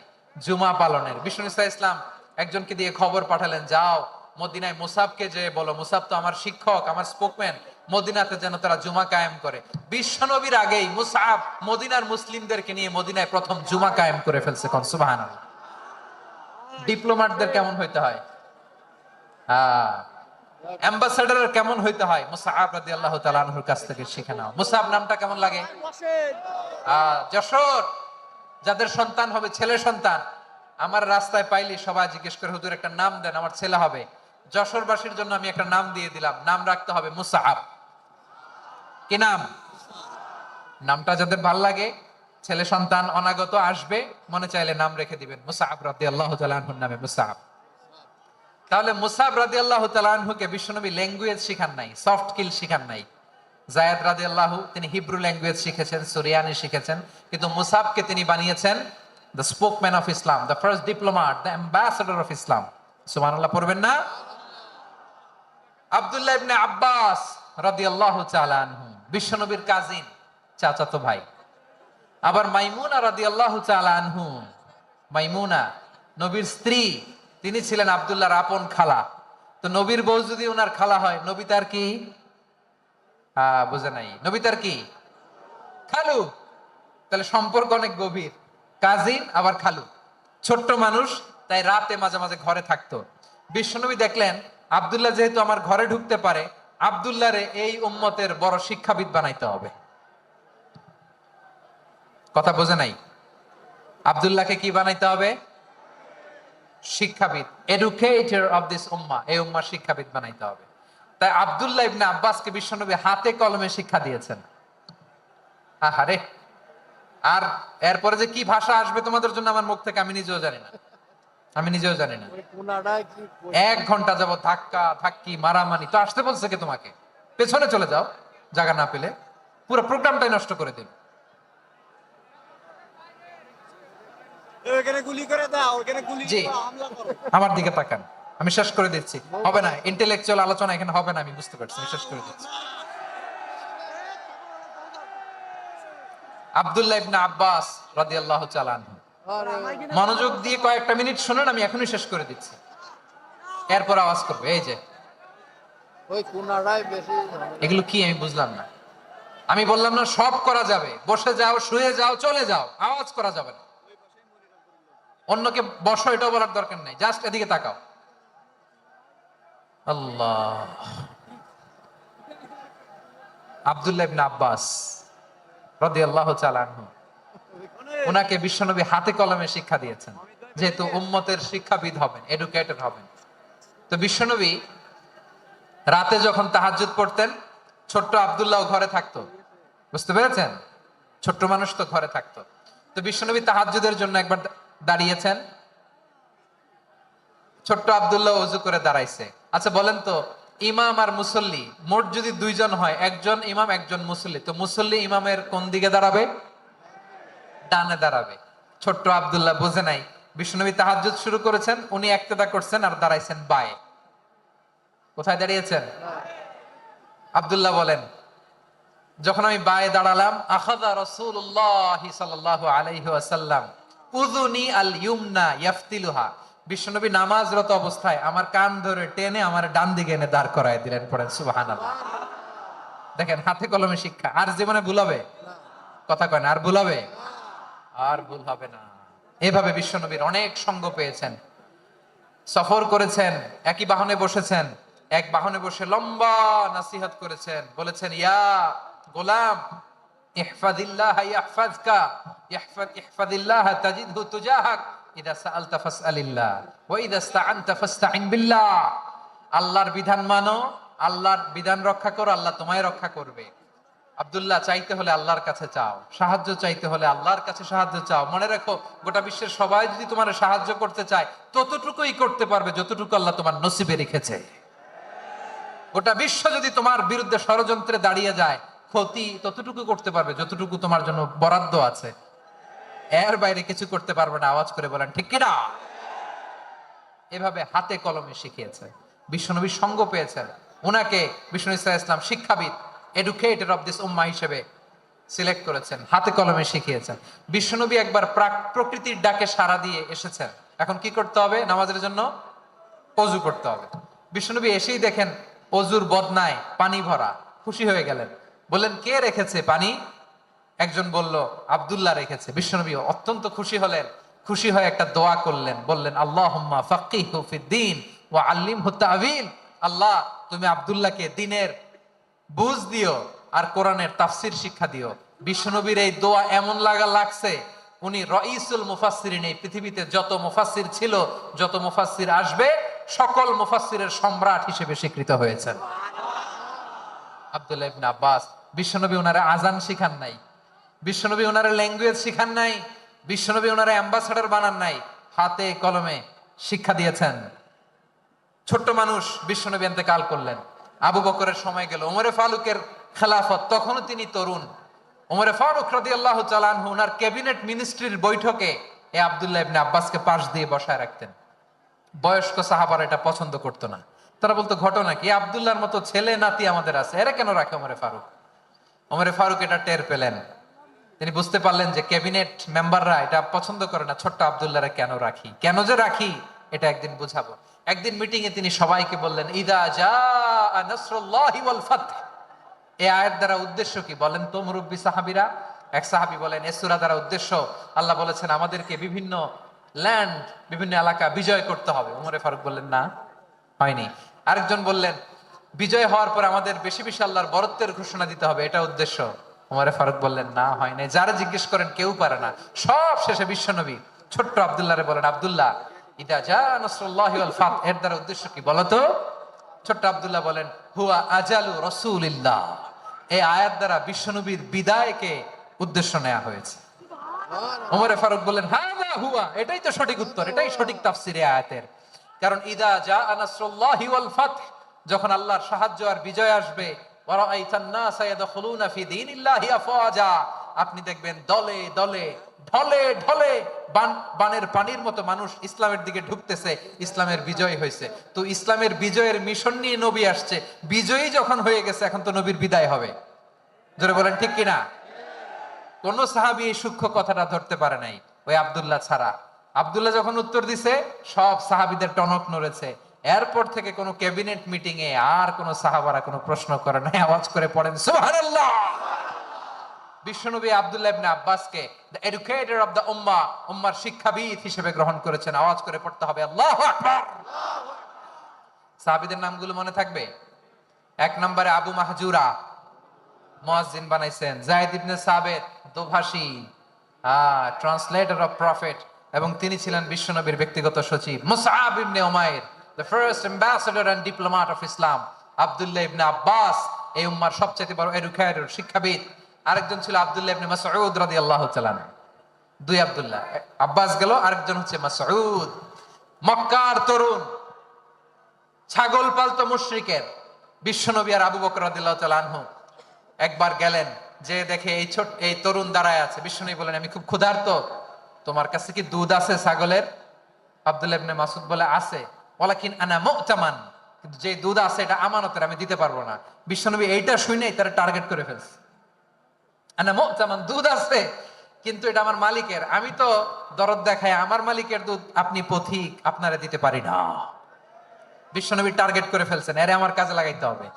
জুমা পালনের। বিষ্ণু ঈসা ইসলাম একজনকে দিয়ে খবর পাঠালেন, যাও মদিনায় মুসাবকে যে বলো, মুসাব তো আমার শিক্ষক, আমার স্পোকম্যান, মদিনাতে যেন তারা জুমা কায়েম করে। বিশ্বনবীর আগেই মুসাব মদিনার মুসলিমদেরকে নিয়ে মদিনায় প্রথম জুমা কায়েম করে ফেলছে। কোন সুবহানাল্লাহ। ডিপ্লোম্যাটদের কেমন হইতে হয়, অ্যাম্বাসেডরের কেমন হইতে হয়, মুসআব রাদিয়াল্লাহু তাআলা আনহুর কাছ থেকে শিখে নাও। মুসআব নামটা কেমন লাগে? যশোর যাদের সন্তান হবে, ছেলে সন্তান, আমার রাস্তায় পাইলি সবাই জিজ্ঞেস করে, হুজুর একটা নাম দেন, আমার ছেলে হবে। যশোরবাসীর জন্য আমি একটা নাম দিয়ে দিলাম, নাম রাখতে হবে মুসআব। কি নাম? নামটা যাদের ভাল লাগে, ছেলে সন্তান অনাগত আসবে, মনে চাইলে নাম রেখে দিবেন মুসআব রাদিয়াল্লাহু তাআলা আনহুর নামে মুসআব। তাহলে মুসআব রাদিয়াল্লাহু তাআলা আনহুকে বিশ্বনবী ল্যাঙ্গুয়েজ শিখান নাই, সফট স্কিল শিখান নাই। যায়েদ রাদিয়াল্লাহু, তিনি হিব্রু ল্যাঙ্গুয়েজ শিখেছেন, সুরিয়ানি শিখেছেন, কিন্তু মুসআবকে তিনি বানিয়েছেন the spokesman of Islam, the first diplomat, the ambassador of Islam. সুবহানাল্লাহ পড়বেন না? আব্দুল্লাহ ইবনে আব্বাস রাদিয়াল্লাহু তাআলা আনহু, বিশ্বনবীর কাজিন, চাচাতো ভাই। আবার মাইমুনা রাদিয়াল্লাহু তাআলা আনহু, মাইমুনা নবীর স্ত্রী, তিনি ছিলেন আব্দুল্লাহর আপন খালা। তো নবীর বউ যদি ওনার খালা হয়, নবী তার কি? বুঝে নাই, নবী তার কি? খালু। তাহলে সম্পর্ক অনেক গভীর, কাজিন আবার খালু। ছোট্ট মানুষ, তাই রাতে মাঝে মাঝে ঘরে থাকতো। বিশ্বনবী দেখলেন আব্দুল্লাহ যেহেতু আমার ঘরে ঢুকতে পারে, আব্দুল্লাহরে এই উম্মতের বড় শিক্ষাবিদ বানাইতে হবে। কথা বোঝে নাই? আব্দুল্লাহকে কি বানাইতে হবে? শিক্ষাবিদ, এডুকেটর অফ দিস উম্মাহ, এই উম্মার শিক্ষাবিদ বানাইতে হবে। তাই আব্দুল্লাহ ইবনে আব্বাসকে বিশ্বনবী হাতে কলমে শিক্ষা দিয়েছেন। আহারে, আর এরপরে যে কি ভাষা আসবে তোমাদের জন্য আমার মুখ থেকে, আমি নিজেও জানি না, আমি নিজেও জানি না। 1 ঘন্টা যাবত ধাক্কা ধাক্কি মারামারি। তো আসতে বলছে কে তোমাকে? পেছনে চলে যাও, জায়গা না পেলে পুরো প্রোগ্রামটাই নষ্ট করে দেবে। জি, আমার দিকে তাকান, আমি শেষ করে দিচ্ছি। হবে না, ইন্টেলেকচুয়াল আলোচনা এখানে হবে না, আমি বুঝতে পারছি, আমি শেষ করে দিচ্ছি। আব্দুল্লাহ ইবনে আব্বাস রাদিয়াল্লাহু তাআলা আনহু, মনোযোগ দিয়ে কয়েকটা মিনিট শুনুন, আমি এখনই শেষ করে দিচ্ছি, এরপর আওয়াজ করবে। এই যে এগুলো কি আমি বুঝলাম না। আমি বললাম না সব করা যাবে, বসে যাও, শুয়ে যাও, চলে যাও, আওয়াজ করা যাবে না। অন্যকে বসো এটাও বলার দরকার নাই, জাস্ট এদিকে তাকাও। আল্লাহ। আব্দুল্লাহ ইবনে আব্বাস রাদিয়াল্লাহু তাআলা আনহু, ওনাকে বিশ্বনবী হাতে কলমে শিক্ষা দিয়েছেন, যেহেতু উম্মতের শিক্ষাবিদ হবেন, এডুকেটর হবেন। তো বিশ্বনবী রাতে যখন তাহাজ্জুদ পড়তেন, ছোট্ট আব্দুল্লাহ ঘরে থাকতো। বুঝতে পেরেছেন? ছোট্ট মানুষ তো ঘরে থাকতো। তো বিশ্বনবী তাহাজ্জুদের জন্য একবার দাঁড়িয়েছেন, ছোট্ট আব্দুল্লাহ ওযু করে দাঁড়াইছে। আচ্ছা বলেন তো, ইমাম আর মুসল্লি মোট যদি দুইজন হয়, একজন ইমাম একজন মুসল্লি, তো মুসল্লি ইমামের কোন দিকে দাঁড়াবে? ডানে দাঁড়াবে। ছোট্ট আব্দুল্লাহ বোঝে নাই, বিশ্বনবী তাহাজ্জুদ শুরু করেছেন, উনি ইক্তেদা করছেন আর দাঁড়াইছেন বায়ে। কোথায় দাঁড়িয়েছেন? আব্দুল্লাহ বলেন, যখন আমি বায়ে দাঁড়ালাম, আখাযা রাসূলুল্লাহ সাল্লাল্লাহু আলাইহি ওয়াসাল্লাম উযুনি আল ইউমনা ইয়াফতিলুহা, বিশ্বনবী নামাজরত অবস্থায় আমার কান ধরে টেনে আমার ডান দিকে এনে দাঁড় করায় দিলেন। পড়েন সুবহানাল্লাহ। দেখেন, হাতে কলমে শিক্ষা। আর জীবনে ভুল হবে? কথা কয় না, আর ভুল হবে? আর ভুল হবে না। এভাবে বিশ্বনবীর অনেক সঙ্গ পেয়েছেন, সফর করেছেন, একই বাহনে বসেছেন, এক বাহনে বসে লম্বা নাসিহত করেছেন, বলেছেন, ইয়া গোলাম ইহফাদিল্লাহ ইয়াহফাজকা, ইহফাদিল্লাহ তাজিদহু তুজাহাক, ইদা সাআলতা ফাসআলিল্লাহ ওয়া ইদা ইসতাআনতা ফাসতাইন বিল্লাহ। আল্লাহর বিধান মানো, আল্লাহর বিধান রক্ষা করো, আল্লাহ তোমায় রক্ষা করবে। আব্দুল্লাহ, চাইতে হলে আল্লাহর কাছে চাও, সাহায্য চাইতে হলে আল্লাহর কাছে সাহায্য চাও। মনে রাখো, গোটা বিশ্বের সবাই যদি তোমার সাহায্য করতে চায়, ততটুকুই করতে পারবে যতটুকু আল্লাহ তোমার নসিবে রেখেছে। গোটা বিশ্ব যদি তোমার বিরুদ্ধে ষড়যন্ত্রে দাঁড়িয়ে যায়, ক্ষতি ততটুকু করতে পারবে যতটুকু তোমার জন্য বরাদ্দ আছে। এর বাইরে কিছু করতে পারবে না। আওয়াজ করে বলেন ঠিক কিনা? এভাবে হাতে কলমে শিখিয়েছে, বিশ্বনবীর সঙ্গ পেয়েছেন। ওনাকে বিষ্ণু ইসলাম শিক্ষাবিদ, এডুকেটর অফ দিস উম্মাহ হিসেবে সিলেক্ট করেছেন, হাতে কলমে শিখিয়েছেন। বিশ্বনবী একবার প্রকৃতির ডাকে সাড়া দিয়ে এসেছেন। এখন কি করতে হবে? নামাজের জন্য অজু করতে হবে। বিশ্বনবী এসেই দেখেন অজুর বদনায় পানি ভরা, খুশি হয়ে গেলেন, বললেন, কে রেখেছে পানি? একজন বলল, আব্দুল্লাহ রেখেছে। বিশ্বনবী অত্যন্ত খুশি হলেন, খুশি হয়ে একটা দোয়া করলেন, বললেন, আল্লাহুম্মা ফাক্কিহু ফিদ্দীন ওয়া আল্লিমহু তা'ওয়ীল। আল্লাহ, তুমি আব্দুল্লাহকে দ্বীনের বুঝ দিও আর কোরআনের তাফসীর শিক্ষা দিও। বিশ্বনবীর এই দোয়া এমন লাগছে, উনি রাইসুল মুফাসসিরিন, এই পৃথিবীতে যত মুফাসসির ছিল, যত মুফাসসির আসবে, সকল মুফাসসিরের সম্রাট হিসেবে স্বীকৃত হয়েছেন। আব্দুল্লাহ ইবনে আব্বাস, বিশ্বনবী ওনারে আজান শিখান নাই, বিশ্বনবী ওনারে ল্যাঙ্গুয়েজ শিখান নাই, বিশ্বনবী ওনারে অ্যাম্বাসাডর বানান নাই, হাতে কলমে শিক্ষা দিয়েছেন। ছোট্ট মানুষ, বিশ্বনবী ইন্তেকাল করলেন, আবু বকরের সময় গেল, ওমরে ফারুকের খেলাফত, তখনও তিনি তরুণ। ওমরে ফারুক রাদিয়াল্লাহু তাআলা আনহু ওনার ক্যাবিনেট মিনিস্ট্রির বৈঠকে এই আব্দুল্লাহ ইবনে আব্বাসকে পাশ দিয়ে বসায় রাখতেন। বয়স্ক সাহাবারা এটা পছন্দ করতো না। তারা বলতো, ঘটনা কি? আব্দুল্লাহর মতো ছেলে নাতি আমাদের আছে, এরা কেন রাখে ওমরে ফারুক? ওমরে ফারুক এটা টের পেলেন, তিনি বুঝতে পারলেন যে ক্যাবিনেট মেম্বাররা এটা পছন্দ করে না, ছোট্ট আব্দুল্লাহরে কেন রাখি, কেন যে রাখি, এটা একদিন বুঝাবো। একদিন মিটিং এ তিনি সবাইকে বললেন, ইদা জাআ নাসরুল্লাহি ওয়াল ফাতহ। এই আয়াত দ্বারা উদ্দেশ্য কি বলেন তো মুরব্বী সাহাবীরা? এক সাহাবী বলেন, এই সূরা দ্বারা উদ্দেশ্য, আল্লাহ বলেছেন আমাদেরকে বিভিন্ন ল্যান্ড, বিভিন্ন এলাকা বিজয় করতে হবে। ওমরে ফারুক বললেন, না, হয়নি। আরেকজন বললেন, বিজয় হওয়ার পর আমাদের বেশি বেশি আল্লাহর বরত্বের ঘোষণা দিতে হবে, এটা উদ্দেশ্য। ওমরে ফারুক বললেন, না, হয় নাই। যারা জিজ্ঞেস করেন কেউ পারে না। সব শেষে বিশ্বনবী ছোট্ট আব্দুল্লাহরে বলেন, আব্দুল্লাহ, ইদা জাআ নাসরুল্লাহি ওয়াল ফাতহ, এর দ্বারা উদ্দেশ্য কি বলো তো? ছোট্ট আব্দুল্লাহ বলেন, হুয়া আজালু রাসূলিল্লাহ। এই আয়াত দ্বারা বিশ্বনবীর বিদায়কে উদ্দেশ্য নেওয়া হয়েছে। ওমরে ফারুক বললেন, হাযা হুয়া, এটাই তো সঠিক উত্তর, এটাই সঠিক তাফসীর এই আয়াতের। কারণ ইদা জাআ নাসরুল্লাহি ওয়াল ফাতহ, যখন আল্লাহর সাহায্য আর বিজয় আসবে, ওয়া রাআইতান নাসা ইয়াদখুলুনা ফি দীনিল্লাহি আফওয়াজা, আপনি দেখবেন দলে দলে, ঢলে ঢলে, বানের পানির মতো মানুষ ইসলামের দিকে ঢুকতেছে, ইসলামের বিজয় হয়েছে। তো ইসলামের বিজয়ের মিশন নিয়ে নবী আসছে, বিজয়ী যখন হয়ে গেছে, এখন তো নবীর বিদায় হবে। জোরে বলেন ঠিক কিনা? কোন সাহাবী এই সূক্ষ্ম কথাটা ধরতে পারে নাই, ওই আব্দুল্লাহ ছাড়া। আব্দুল্লাহ যখন উত্তর দিছে, সব সাহাবীদের টনক নড়েছে। এরপর থেকে কোন ক্যাবিনেট মিটিং এ আর কোন সাহাবারা কোনো প্রশ্ন করে নাই। আওয়াজ করে পড়েন সুবহানাল্লাহ। বিশ্বনবী আব্দুল্লাহ ইবনে আব্বাসকে দ্য এডুকেটর অফ দ্য উম্মাহ, উম্মার শিক্ষাবিদ হিসেবে গ্রহণ করেছেন। আওয়াজ করে পড়তে হবে আল্লাহু আকবার। সাহাবীদের নামগুলো মনে থাকবে? এক নম্বরে আবু মাহজুরা, মুয়াজ্জিন বানাইছেন। যায়েদ ইবনে সাবিত, দোভাষী, ট্রান্সলেটর অফ প্রফেট, এবং তিনি ছিলেন বিশ্বনবীর ব্যক্তিগত সচিব। মুসআব ইবনে উমাইর, the first ambassador and diplomat of Islam. আব্দুল্লাহ ইবনে আব্বাস, এই উম্মার সবচেয়ে বড় এডুকেটর, শিক্ষাবিদ। আরেকজন ছিল আব্দুল্লাহ ইবনে মাসউদ রাদিয়াল্লাহু তাআলা। দুই আব্দুল্লাহ, আব্বাস গেল, আরেকজন হচ্ছে মাসউদ। মক্কার তরুণ, ছাগল পালতো মুশরিকের। বিশ্বনবী আর আবু বকর রাদিয়াল্লাহু তাআলা আনহু একবার গেলেন, যে দেখে এই তরুণ দাঁড়ায় আছে। বিশ্বনবী বলেন, আমি খুব ক্ষুধার্ত, তোমার কাছে কি দুধ আছে ছাগলের? আব্দুল্লাহ ইবনে মাসউদ বলে, আছে। ওয়ালাকিন আনা মুতামান, কিন্তু যে দুধ আছে এটা আমানতের, আমি দিতে পারবো না। বিশ্বনবী এইটা শুনেই তারা টার্গেট করে ফেলছে। আনা মুতামান, দুধ আছে কিন্তু এটা আমার মালিকের, আমি তো দরদ দেখায় আমার মালিকের দুধ আপনি পথিক, আপনারে দিতে পারি না। বিশ্বনবী টার্গেট করে ফেলছেন, এরে আমার কাজে লাগাইতে হবে।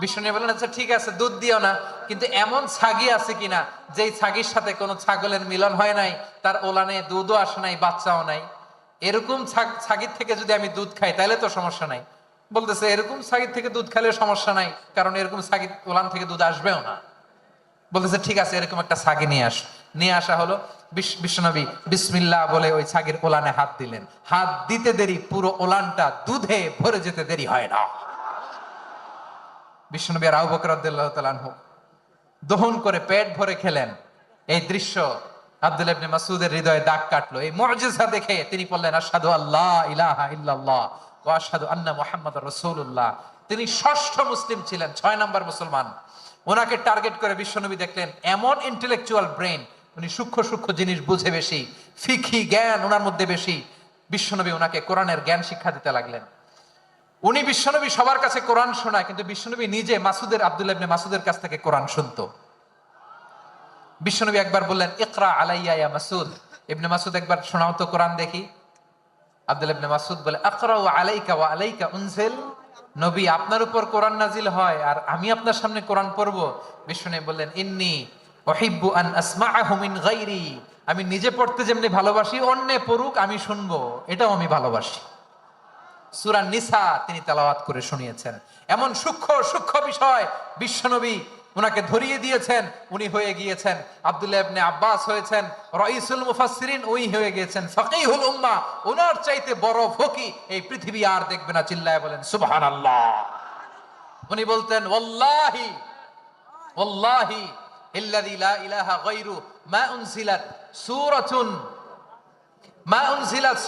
বিশ্বনবী বললেন, আচ্ছা ঠিক আছে, দুধ দিও না, কিন্তু এমন ছাগি আছে কিনা যেই ছাগির সাথে কোনো ছাগলের মিলন হয় নাই, তার ওলানে দুধও আসে নাই, বাচ্চাও নাই, এরকম ছাগির থেকে যদি আমি দুধ খাই তাহলে তো সমস্যা নাই। বলতেছে, এরকম ছাগির থেকে দুধ খাইলে সমস্যা নাই, কারণ এরকম ছাগির ওলান থেকে দুধ আসবেও না। বলতেছে, ঠিক আছে, এরকম একটা ছাগি নিয়ে আস। নিয়ে আসা হলো। বিশ্বনবী বিসমিল্লাহ বলে ওই ছাগির ওলানে হাত দিলেন। হাত দিতে দেরি, পুরো ওলানটা দুধে ভরে যেতে দেরি হয় না। বিশ্বনবী আর আবু বকর রাদিয়াল্লাহু তাআলা আনহু দহন করে পেট ভরে খেলেন। এই দৃশ্য আব্দুল্লাহ ইবনে মাসউদের হৃদয়ে দাগ কাটলো। এই মুজিজা দেখে তিনি বললেন, আশহাদু আল্লা ইলাহা ইল্লাল্লাহ ওয়া আশহাদু আন্না মুহাম্মাদুর রাসূলুল্লাহ। তিনি ষষ্ঠ মুসলিম ছিলেন, 6 নম্বর মুসলমান। ওনাকে টার্গেট করে বিশ্বনবী দেখলেন এমন ইন্টেলেকচুয়াল ব্রেন, উনি সূক্ষ্ম সূক্ষ্ম জিনিস বুঝে বেশি, ফিকহি জ্ঞান ওনার মধ্যে বেশি। বিশ্বনবী ওনাকে কোরআনের জ্ঞান শিক্ষা দিতে লাগলেন। উনি বিশ্বনবী সবার কাছে কোরআন শোনায়, কিন্তু বিশ্বনবী নিজে আব্দুল্লাহ ইবনে মাসউদের কাছ থেকে কোরআন শুনতো। বিশ্বনবী একবার বললেন, ইকরা আলাইয়া ইয়া মাসউদ। ইবনে মাসউদ, একবার শোনাও তো কোরআন দেখি। আব্দুল্লাহ ইবনে মাসউদ বলে, আকরাউ আলাইকা ওয়া আলাইকা উনজিল। নবী, আপনার উপর কোরআন নাজিল হয় আর আমি আপনার সামনে কোরআন পড়বো? বিশ্বনবী বললেন, ইন্নী উহিব্বু আন আসমাআহু মিন গায়রি। আমি নিজে পড়তে যেমনি ভালোবাসি, অন্যে পড়ুক আমি শুনবো, এটাও আমি ভালোবাসি। সূরা নিসা তিনি তেলাওয়াত করে শুনিয়েছেন। এমন সূক্ষ্ম সূক্ষ্ম বিষয় বিশ্বনবী উনাকে ধরিয়ে দিয়েছেন। উনি হয়ে গিয়েছেন, আব্দুল্লাহ ইবনে আব্বাস হয়েছেন রাইসুল মুফাসসিরিন, ওই হয়ে গিয়েছেন ফাকিহুল উম্মাহ। ওনার চাইতে বড় ফকি এই পৃথিবী আর দেখবে না। চিল্লায় বলেন সুবহানাল্লাহ। উনি বলতেন, ওয়াল্লাহি ওয়াল্লাহি ইল্লাযী লা ইলাহা গায়রু মা উনজিলাত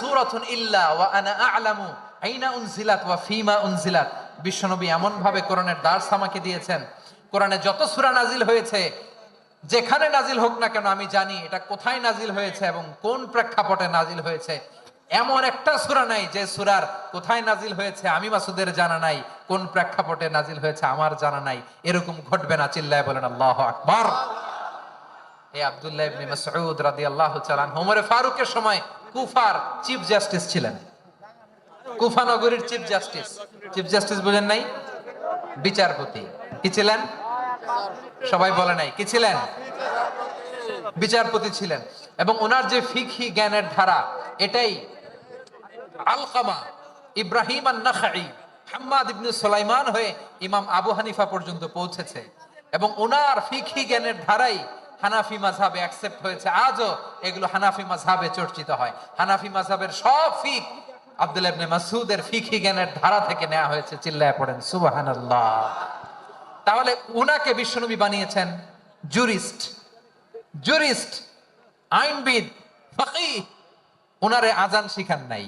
সূরাতুন ইল্লা ওয়া আনা আ'লামু আইনা উনজিলাত ওয়া ফিমা উনজিলাত। বিশ্বনবী এমন ভাবে কোরআনের দার্স আমাকে দিয়েছেন, কোরআনে যত সূরা নাজিল হয়েছে, যেখানে নাজিল হোক না কেন আমি জানি এটা কোথায় নাজিল হয়েছে এবং কোন প্রেক্ষাপটে নাজিল হয়েছে। এমন একটা সূরা নাই যে সূরার কোথায় নাজিল হয়েছে আমি মাসুদের জানা নাই, কোন প্রেক্ষাপটে নাজিল হয়েছে আমার জানা নাই। এরকম ঘটবে না। চিল্লায় বলেন আল্লাহু আকবার। এই আব্দুল্লাহ ইবনে মাসউদ রাদিয়াল্লাহু তাআলা ওমর ফারুকের সময় কুফার চিফ জাস্টিস ছিলেন। কুফা নগরীর চিফ জাস্টিস। চিফ জাস্টিস বুঝেন নাই? বিচারপতি। কি ছিলেন? সবাই বলে নাই, কি ছিলেন? বিচারপতি ছিলেন। এবং ওনার যে ফিকহি জ্ঞানের ধারা, এটাই আলকামা, ইব্রাহিম আন-নাখাই, হাম্মাদ ইবনে সুলাইমান হয়ে ইমাম আবু হানিফা পর্যন্ত পৌঁছেছে। এবং ওনার ফিকহি জ্ঞানের ধারাই হানাফি মাযহাবে অ্যাকসেপ্ট হয়েছে। আজও এগুলো হানাফি মাযহাবে চর্চিত হয়। হানাফি মাযহাবের সব ফিক আব্দুল্লাহ ইবনে মাসউদের ফিকহি জ্ঞানের ধারা থেকে নেওয়া হয়েছে। চিল্লায় পড়েন সুবহানাল্লাহ। তাহলে উনাকে বিশ্বনবী বানিয়েছেন জুরিস্ট, জুরিস্ট, আইনবিদ, ফাকিহ। উনারে আজান শিখান নাই।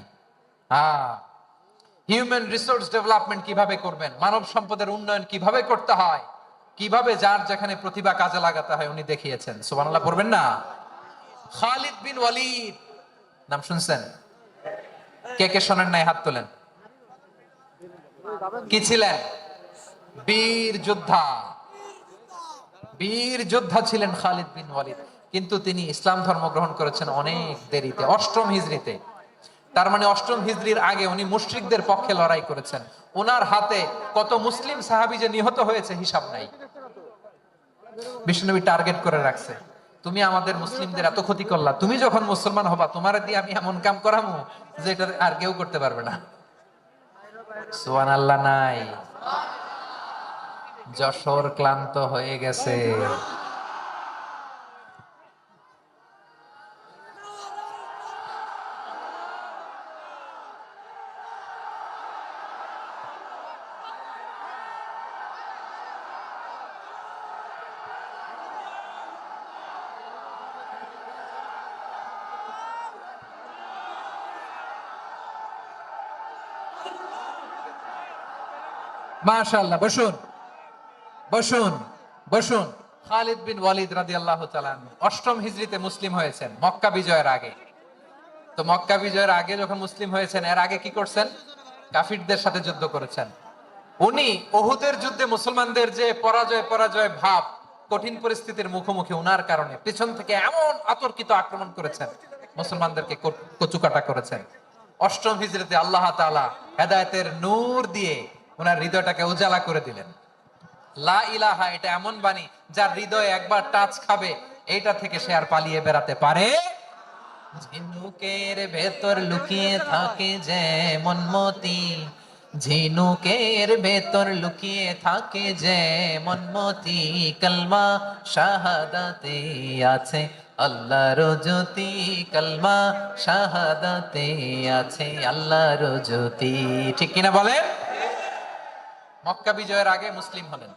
হিউম্যান রিসোর্স ডেভেলপমেন্ট কিভাবে করবেন, মানব সম্পদের উন্নয়ন কিভাবে করতে হয়, কিভাবে যার যেখানে প্রতিভা কাজে লাগাতে হয় উনি দেখিয়েছেন। সুবহানাল্লাহ পড়বেন না? খালিদ বিন ওয়ালিদ নাম শুনছেন? কে কে শোনেন নাই হাত তোলেন। কি ছিলেন? বীর যোদ্ধা। বীর যোদ্ধা ছিলেন খালিদ বিন ওয়ালিদ। কিন্তু তিনি ইসলাম ধর্ম গ্রহণ করেছেন অনেক দেরিতে, 8ম হিজরিতে। তার মানে 8ম হিজরির আগে উনি মুশরিকদের পক্ষে লড়াই করেছেন। ওনার হাতে কত মুসলিম সাহাবী যে নিহত হয়েছে হিসাব নাই। বিশ্বনবী টার্গেট করে রাখছে, তুমি আমাদের মুসলিমদের এত ক্ষতি করলা, তুমি যখন মুসলমান হবা তোমার দিয়ে আমি এমন কাম করামু যে এটা আর কেউ করতে পারবে না। সুবহানাল্লাহ নাই? যশোর ক্লান্ত হয়ে গেছে। মাশাআল্লাহ, বসুন বসুন বসুন। খালিদ বিন ওয়ালিদ রাদিয়াল্লাহু তাআলা আনহু অষ্টম হিজরিতে মুসলিম হয়েছেন, মক্কা বিজয়ের আগে। তো মক্কা বিজয়ের আগে যখন মুসলিম হয়েছেন, এর আগে কি করছেন? কাফিরদের সাথে যুদ্ধ করেছেন। উনি উহুদের যুদ্ধে মুসলমানদের যে পরাজয় পরাজয় ভাব, কঠিন পরিস্থিতির মুখোমুখি উনার কারণে পিছন থেকে এমন আতর্কিত আক্রমণ করেছেন, মুসলমানদেরকে কচুকাটা করেছেন। অষ্টম হিজরিতে আল্লাহ তাআলা হেদায়েতের নূর দিয়ে ওনার হৃদয়টাকে উজালা করে দিলেন। লা ইলাহা, এটা এমন বাণী যার হৃদয় একবার টাচ খাবে, এইটা থেকে সে আর পালিয়ে বেড়াতে পারে। ঝিনুকের ভেতর লুকিয়ে থাকে যেমন মতি, ঝিনুকের ভেতর লুকিয়ে থাকে যেমন মতি, কালমা শাহাদাতে আছে আল্লাহর জ্যোতি, কালমা শাহাদাতে আছে আল্লাহর জ্যোতি। ঠিক কিনা বলেন? মক্কা বিজয়ের আগে মুসলিম হলেন,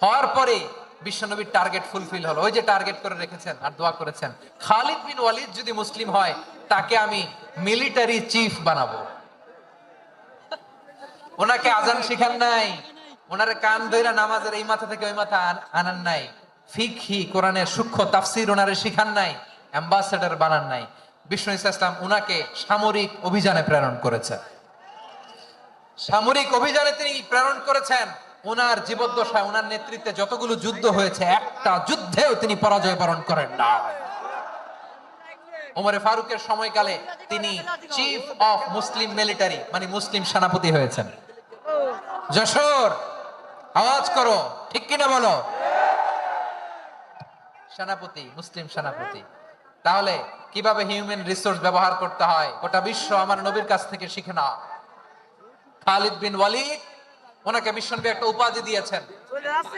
হওয়ার পরে বিশ্বনবীর টার্গেট ফুলফিল হলো। ওই যে টার্গেট করে রেখেছেন আর দোয়া করেছেন, খালিদ বিন ওয়ালিদ যদি মুসলিম হয় তাকে আমি মিলিটারি চিফ বানাবো। ওনাকে আজান শিখান নাই, ওনারে কান ধইরা নামাজের এই মাথা থেকে ওই মাথা আনান নাই, ফিকহি কোরআনের সূক্ষ্ম তাফসীর ওনারে শিখান নাই, অ্যাম্বাসেডর বানান নাই। বিষ্ণু ইসলাম উনাকে সামরিক অভিযানে প্রেরণ করেছেন। সামরিক অভিযানে তিনি প্রেরণ করেছেন। ওনার জীবদ্দশায় ওনার নেতৃত্বে যতগুলো যুদ্ধ হয়েছে, একটা যুদ্ধেও তিনি পরাজয় বরণ করেন না। ওমরে ফারুকের সময়কালে তিনি চিফ অফ মুসলিম মিলিটারি, মানে মুসলিম সেনাপতি হয়েছেন। যশোর, আওয়াজ করো, ঠিক কিনা বলো? সেনাপতি, মুসলিম সেনাপতি। তাহলে কিভাবে হিউম্যান রিসোর্স ব্যবহার করতে হয় গোটা বিশ্ব আমার নবীর কাছ থেকে শিখে না। খালিদ বিন ওয়ালিদ, ওনাকে বিশ্বনবী একটা উপাধি দিয়েছেন।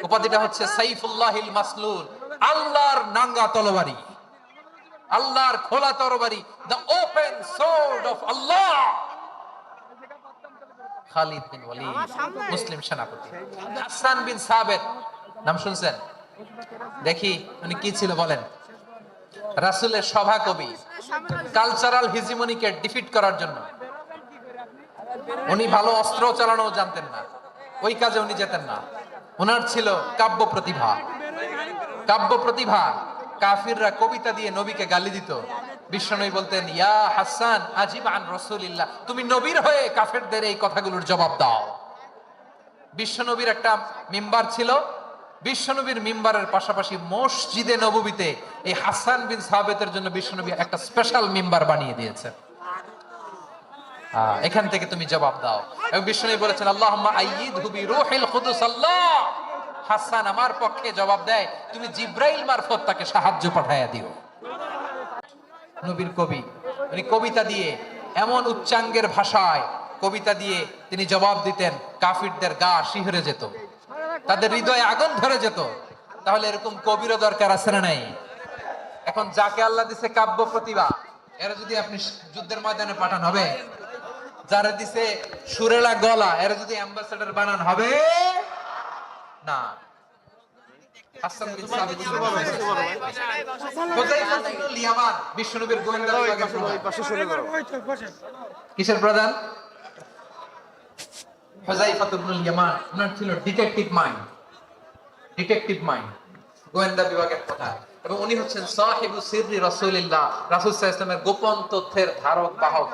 উপাধিটা হচ্ছে সাইফুল্লাহিল মাসলুল, আল্লাহর নাঙ্গা তরবারি, আল্লাহর খোলা তরবারি, দ্য ওপেন সোর্ড অফ আল্লাহ। খালিদ বিন ওয়ালিদ মুসলিম সেনাপতি। হাসান বিন সাবিত নাম শুনছেন? দেখি উনি কি ছিল বলেন। রাসূলের সভা কবি, কালচারাল হিজিমনিকে ডিফিট করার জন্য। উনি ভালো অস্ত্র চালানো জানতেন না, ওই কাজে উনি যেতেন না। ওনার ছিল কাব্য প্রতিভা। কাব্য প্রতিভা, কাফিররা কবিতা দিয়ে নবীকে গালি দিত। বিশ্বনবী বলতেন, ইয়া হাসান আজিব আন রাসূলিল্লাহ, তুমি নবীর হয়ে কাফেরদের এই কথাগুলোর জবাব দাও। বিশ্বনবীর একটা মিম্বার ছিল। বিশ্বনবীর মিম্বারের পাশাপাশি মসজিদে নববীতে এই হাসান বিন সাবিতের জন্য বিশ্বনবী একটা স্পেশাল মিম্বার বানিয়ে দিয়েছে। এখান থেকে তুমি জবাব দাও। এবং বিশ্বনবী বলেছেন, আল্লাহুম্মা আইয়িদহু বিরূহিল কুদুস। আল্লাহ, হাসান আমার পক্ষে জবাব দেয়, তুমি জিব্রাইল মারফত তাকে সাহায্য পাঠায়া দিও। নবীর কবি, উনি কবিতা দিয়ে, এমন উচ্চাঙ্গের ভাষায় কবিতা দিয়ে তিনি জবাব দিতেন, কাফিরদের গা শিহরে যেত, তাদের হৃদয়ে আগুন ধরে যেত। তাহলে এরকম কবিরও দরকার আছে না নাই? এখন যাকে আল্লাহ দিছে কাব্য প্রতিভা, এরা যদি আপনি যুদ্ধের ময়দানে পাঠান হবে? যারা দিছে সুরেলা গলা, এরা যদি অ্যাম্বাসেডর বানান হবে না। হাসান বিন সাবিত হুযায়ফা ইবনুল ইয়ামান বিশ্বনবীর গোয়েন্দা বিভাগের প্রধান। কিসের প্রধান? হুযায়ফা ইবনুল ইয়ামান। ওনার ছিল ডিটেকটিভ মাইন্ড, ডিটেকটিভ মাইন্ড, গোয়েন্দা বিভাগের প্রধান। এবং উনি হচ্ছেন সাহিবু সিররি রাসূলিল্লাহ, রাসূল সাল্লাল্লাহু আলাইহি ওয়াসাল্লামের গোপন তথ্যের ধারক বাহক।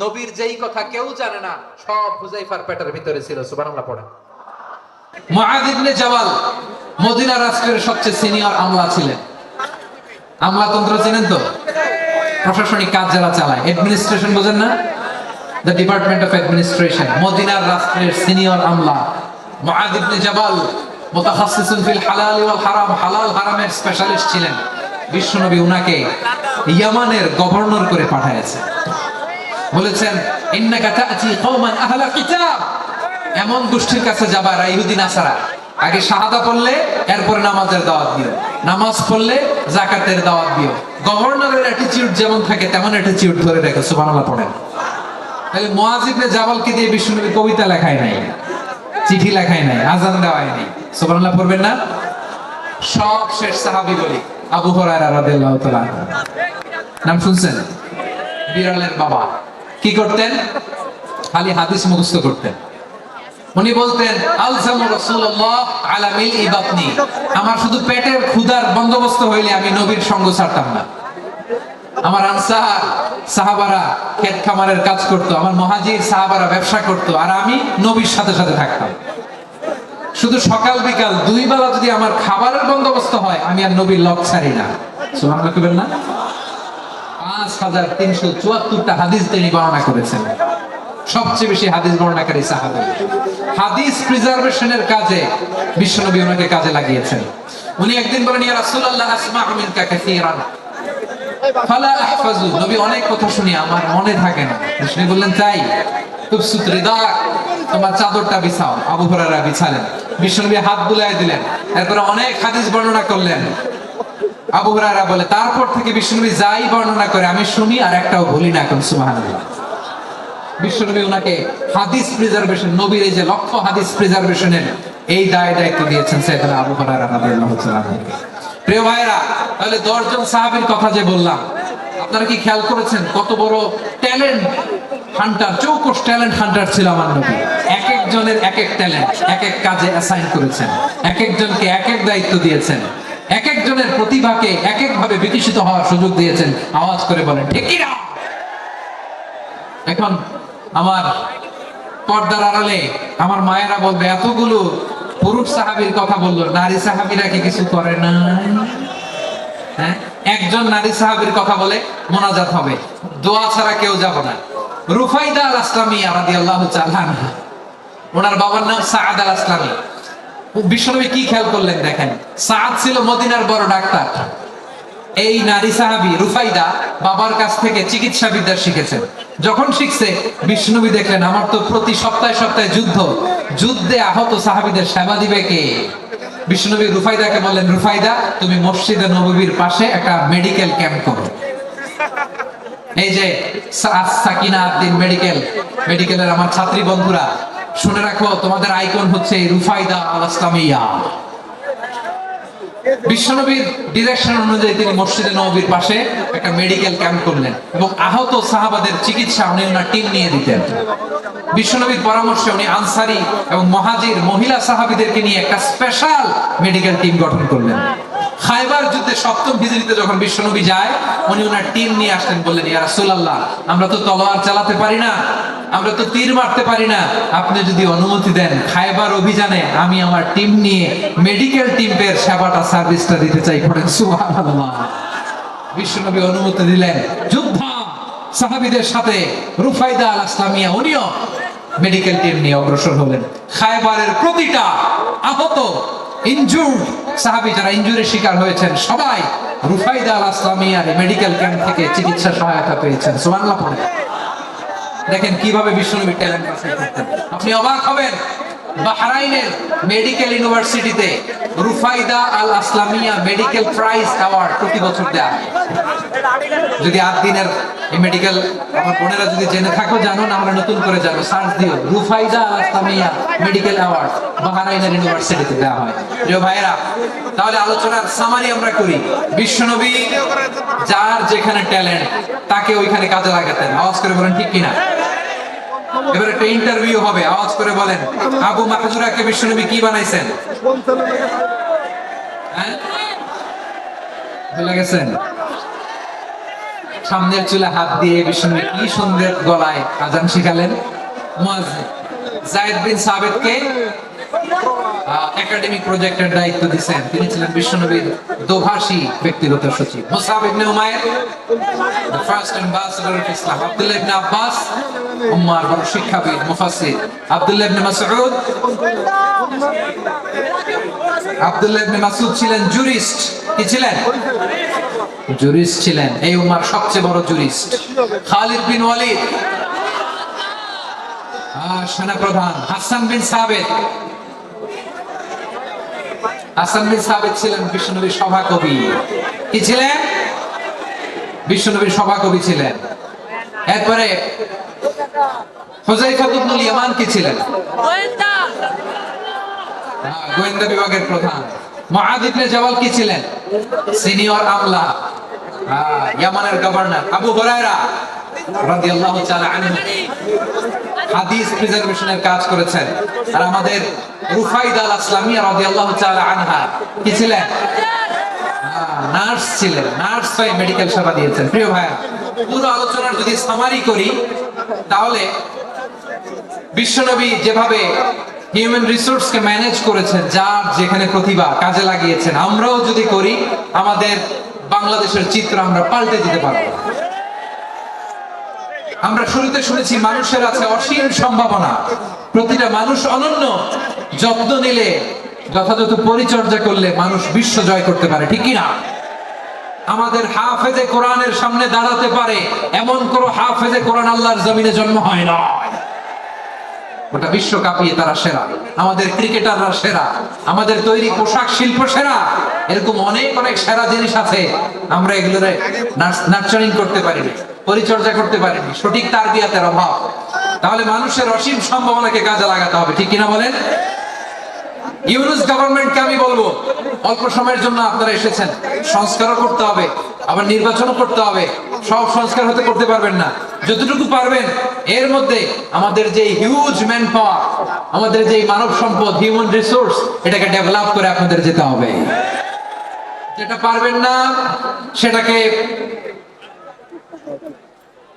নবীর যেই কথা কেউ জানে না, সব হুযায়ফার পেটের ভিতরে ছিল। সুবহানাল্লাহ পড়েন। মুআয ইবনে জাবাল মদিনা রাষ্ট্রের সবচেয়ে সিনিয়র আমলা ছিলেন। আমলাতন্ত্র চেনেন তো? প্রশাসনিক কাজ যারা চালায়, অ্যাডমিনিস্ট্রেশন বোঝেন না? The department of administration. Medina রাষ্ট্রের সিনিয়র আমলা মুআয ইবনে জাবাল মুতাখাসসিসুন ফিল হালাল ওয়াল হারাম, হালাল হারামের স্পেশালিস্ট ছিলেন। বিশ্বনবী উনাকে ইয়ামানের গভর্নর করে পাঠিয়েছে। বলেছেন, ইন্নাকা তা'তি কওমান আহলা কিতাব, এমন গোষ্ঠীর কাছে যাবা যারা ইহুদি নাসারা। আগে শাহাদা পড়লে এরপর নামাজের দাওয়াত দিও, নামাজ পড়লে যাকাতের দাওয়াত দিও। গভর্নরের অ্যাটিটিউড যেমন থাকে তেমন অ্যাটিটিউড ধরে রেখো। সুবহানাল্লাহ পড়েন। তাহলে মুআয ইবনে জাবালকে দিয়ে বিশ্বনবী কবিতা লেখায় নাই, চিঠি লেখায় নাই, আযান দেওয়ায় নাই। সুবহানাল্লাহ পড়বেন না? সব শেষ সাহাবী বলি আবু হুরায়রা রাদিয়াল্লাহু তাআলা নাম শুনছেন? বিড়ালের বাবা। কি করতেন? খালি হাদিস মুখস্থ করতেন। উনি বলতেন আলজামু রাসূলুল্লাহ আলা মিলই বাতনি, আমার শুধু পেটের ক্ষুধার বন্দোবস্ত হইলে আমি নবীর সঙ্গ ছাড়তাম না। আমার আনসার সাহাবারা ক্ষেত খামারের কাজ করত, আমার মুহাজির সাহাবারা ব্যবসা করত, আর আমি নবীর সাথে সাথে থাকতাম। শুধু সকাল বিকাল দুই বেলা যদি আমার খাবারের বন্দোবস্ত হয়, আমি আর নবীর লক ছাড়ি না। সুবহানাল্লাহ কইবেন না? 5374টা হাদিস তিনি বর্ণনা করেছেন। সবচেয়ে বেশি হাদিস বর্ণনাকারী সাহাবী। হাদিস প্রিজার্ভেশনের কাজে বিশ্বনবী ওনাকে কাজে লাগিয়েছেন। উনি একদিন বলেন, ইয়া রাসূলুল্লাহ আসমাউ মিনকা কাসীরান ফালা আহফাজু, নবী অনেক কথা শুনি আমার মনে থাকে না। বিষ্ণু বললেন, তাই তুবসুত রিদাক, তোমার চাদরটা বিছাও। আবু হুরায়রা বিছালেন, বিশ্বনবী হাত বুলায় দিলেন, এরপর অনেক হাদিস বর্ণনা করলেন। আবু হুরায়রা বলে, তারপর থেকে বিশ্বনবী যাই বর্ণনা করে আমি শুনি আর একটাও ভুলি না। এখন সুবহানাল্লাহ। বিশ্বনবী ওনাকে হাদিস প্রিজার্ভেশন, নবীর এই যে লক্ষ্য হাদিস প্রিজার্ভেশনের এই দায়িত্ব দিয়েছেন সাইয়েদনা আবু হুরায়রা রাদিয়াল্লাহু তাআলা। প্রিয় ভাইরা, তাহলে 10 জন সাহাবীর কথা যে বললাম, আপনারা কি খেয়াল করেছেন কত বড় ট্যালেন্ট হান্টার, চৌকস ট্যালেন্ট হান্টার ছিল আমার নবী। এক একজনের এক এক ট্যালেন্ট, এক এক কাজে অ্যাসাইন করেছেন, এক একজনকে এক এক দায়িত্ব দিয়েছেন, এক একজনের প্রতিভাকে এক এক ভাবে বিকশিত হওয়ার সুযোগ দিয়েছেন। আওয়াজ করে বলেন ঠিক কি না? এখন আমার পর্দার আড়ালে আমার মায়েরা বলবে, এতগুলো পুরুষ সাহাবীর কথা বললো, নারী সাহাবীরা কি কিছু করে না? হ্যাঁ, একজন নারী সাহাবীর কথা বলে মোনাজাত হবে, দোয়া ছাড়া কেউ যাব না। রুফাইদা আল আসলামিয়া রাদিয়াল্লাহু তাআলা আনহা, ওনার বাবার নাম সাআদ আল আসলামি। বিশ্বনবী কি খেয়াল করলেন দেখেন, সাআদ ছিল মদিনার বড় ডাক্তার। এই নারী সাহাবী রুফাইদা বাবার কাছ থেকে চিকিৎসা বিদ্যা শিখেছেন। যখন শিখছে, বিশ্বনবী দেখলেন আমার তো প্রতি সপ্তাহে সপ্তাহে যুদ্ধে আহত সাহাবীদের সেবা দিবে কে? বিশ্বনবী রুফাইদাকে বললেন, রুফাইদা তুমি মসজিদে নববীর পাশে একটা মেডিকেল ক্যাম্প করো। এই যে সাকিনা আদ্দিন মেডিকেলের আমার ছাত্রী বন্ধুরা, শুনে রাখো, তোমাদের আইকন হচ্ছে রুফাইদা আল আসলামিয়া। বিশ্বনবীর ডিরেকশন অনুযায়ী তিনি মসজিদে নববীর পাশে একটা মেডিকেল ক্যাম্প করলেন এবং আহত সাহাবাদের চিকিৎসা উনি ওনার টিম নিয়ে দিতেন। বিশ্বনবীর পরামর্শে উনি আনসারি এবং মুহাজির মহিলা সাহাবীদেরকে নিয়ে একটা স্পেশাল মেডিকেল টিম গঠন করলেন। খায়বার যুদ্ধে 7ম হিজরিতে যখন বিশ্বনবী যায়, উনি ওনার টিম নিয়ে আসলেন, বললেন, ইয়া রাসূলুল্লাহ আমরা তো তলোয়ার চালাতে পারি না, আমরা তো তীর মারতে পারি না, আপনি যদি অনুমতি দেন খায়বার অভিযানে আমি আমার টিম নিয়ে মেডিকেল টিমের সেবাটা সার্ভিসটা দিতে চাই। পড়েন সুবহানাল্লাহ। বিশ্বনবী অনুমতি দিলেন। যুদ্ধ সাহাবীদের সাথে রুফাইদা আল আসলামিয়া উনিও মেডিকেল টিম নিয়ে অগ্রসর হলেন। খায়বারের প্রতিটা আহত ইনজুর্ড সাহাবী যারা ইনজুরির শিকার হয়েছেন, সবাই রুফাইদা আল আসলামিয়ার মেডিকেল ক্যাম্প থেকে চিকিৎসা সহায়তা পেয়েছেন। সুবহানাল্লাহ পড়েন। দেখেন কিভাবে বিশ্বনবী ট্যালেন্ট বাছাই করতেন। আপনি অবাক হবেন, বাহরাইনের মেডিকেল ইউনিভার্সিটিতে রুফাইদা আল আসলামিয়া মেডিকেল প্রাইজ অ্যাওয়ার্ড প্রতি বছর দেয়া হয়। যদি 8 দিনের এই মেডিকেল আমার বোনেরা যদি জেনে থাকো জানো, না আমরা নতুন করে জানো, সার্চ দিও রুফাইদা আল আসলামিয়া মেডিকেল অ্যাওয়ার্ড বাহরাইনের ইউনিভার্সিটিতে দেওয়া হয়। প্রিয় ভাইরা, তাহলে আলোচনার সামারি আমরা করি। বিশ্বনবী যার যেখানে ট্যালেন্ট তাকে ওইখানে কাজে লাগাতেন। আওয়াজ করে বলেন ঠিক কিনা? এবারে একটা ইন্টারভিউ হবে, আওয়াজ করে বলেন আবু মাহজুরাকে বিশ্বনবী কি বানাইছেন? হ্যাঁ, ভুলে গেছেন? সামনের চুলে হাত দিয়ে বিশ্বনবী কি সুন্দর গলায় আজান শিখালেন। মুয়াজ্জিন যায়েদ বিন সাবিতকে একাডেমিক প্রজেক্টের দায়িত্ব দিয়েছেন, তিনি ছিলেন বিশ্বনবীর দোভাষী ব্যক্তিগত সচিব। মুসআব ইবনে Umair the first ambassador of Islam, Abdullah ইবনে আব্বাস উম্মার বড় শিক্ষাবিদ মুফাসসির, আব্দুল্লাহ ইবনে মাসউদ ছিলেন জুরিস্ট। কি ছিলেন? জুরিস্ট ছিলেন, এই উম্মার সবচেয়ে বড় জুরিস্ট। খালিদ বিন ওয়ালিদ সেনাপ্রধান। হাসান বিন সাবিত ছিলেন বিশ্বনবীর সভাকবি। কি ছিলেন? বিশ্বনবীর সভাকবি ছিলেন। এরপরে হুযায়ফা ইবনুল ইয়ামান কি ছিলেন? গোয়েন্দা বিভাগের প্রধান। মুআদ ইবনে জাবাল কি ছিলেন? সিনিয়র আমলা, ইয়ামানের গভর্নর। আবু হুরায়রা রাদিয়াল্লাহু তাআলা আনহু হাদিস প্রিজার্ভেশনের কাজ করেছেন। আর আমাদের রুফাইদা আল আসলামিয়া রাদিয়াল্লাহু তাআলা আনহা কি ছিলেন? নার্স ছিলেন। নার্স হয়ে মেডিকেল সেবা দিয়েছেন। প্রিয় ভাইয়া, পুরো আলোচনার যদি সামারি করি তাহলে বিশ্বনবী যেভাবে হিউম্যান রিসোর্সকে ম্যানেজ করেছেন, যার যেখানে প্রতিভা কাজে লাগিয়েছেন, আমরাও যদি করি আমাদের বাংলাদেশের চিত্র আমরা পাল্টে দিতে পারবো। আমরা শুরুতে শুনেছি মানুষের আছে অসীম সম্ভাবনা, প্রতিটা মানুষ অনন্য, যত্ন নিলে, যথাযথ পরিচর্যা করলে মানুষ বিশ্ব জয় করতে পারে, ঠিক কিনা? আমাদের হাফেজে কোরআনের সামনে দাঁড়াতে পারে এমন কোন হাফেজে কোরআন আল্লাহর জমিনে জন্ম হয় না। গোটা বিশ্ব কাঁপিয়ে তারা সেরা, আমাদের ক্রিকেটাররা সেরা, আমাদের তৈরি পোশাক শিল্প সেরা। এরকম অনেক অনেক সেরা জিনিস আছে, আমরা এগুলোর নার্চারিং করতে পারিনি, পরিচর্যা করতে পারিনি, সঠিক তারবিয়াতের অভাব। তাহলে মানুষের অসীম সম্ভাবনাকে কাজে লাগাতে হবে, ঠিক কিনা বলেন? ইউনুস গভর্নমেন্টকে আমি বলবো, অল্প সময়ের জন্য আপনারা এসেছেন, সংস্কারও করতে হবে, আবার নির্বাচনও করতে হবে। সব সংস্কার হতে করতে পারবেন না, যতটুকু পারবেন এর মধ্যে আমাদের যে হিউজ ম্যান পাওয়ার, আমাদের যে মানব সম্পদ, হিউম্যান রিসোর্স, এটাকে ডেভেলপ করে আপনাদের যেতে হবে। যেটা পারবেন না সেটাকে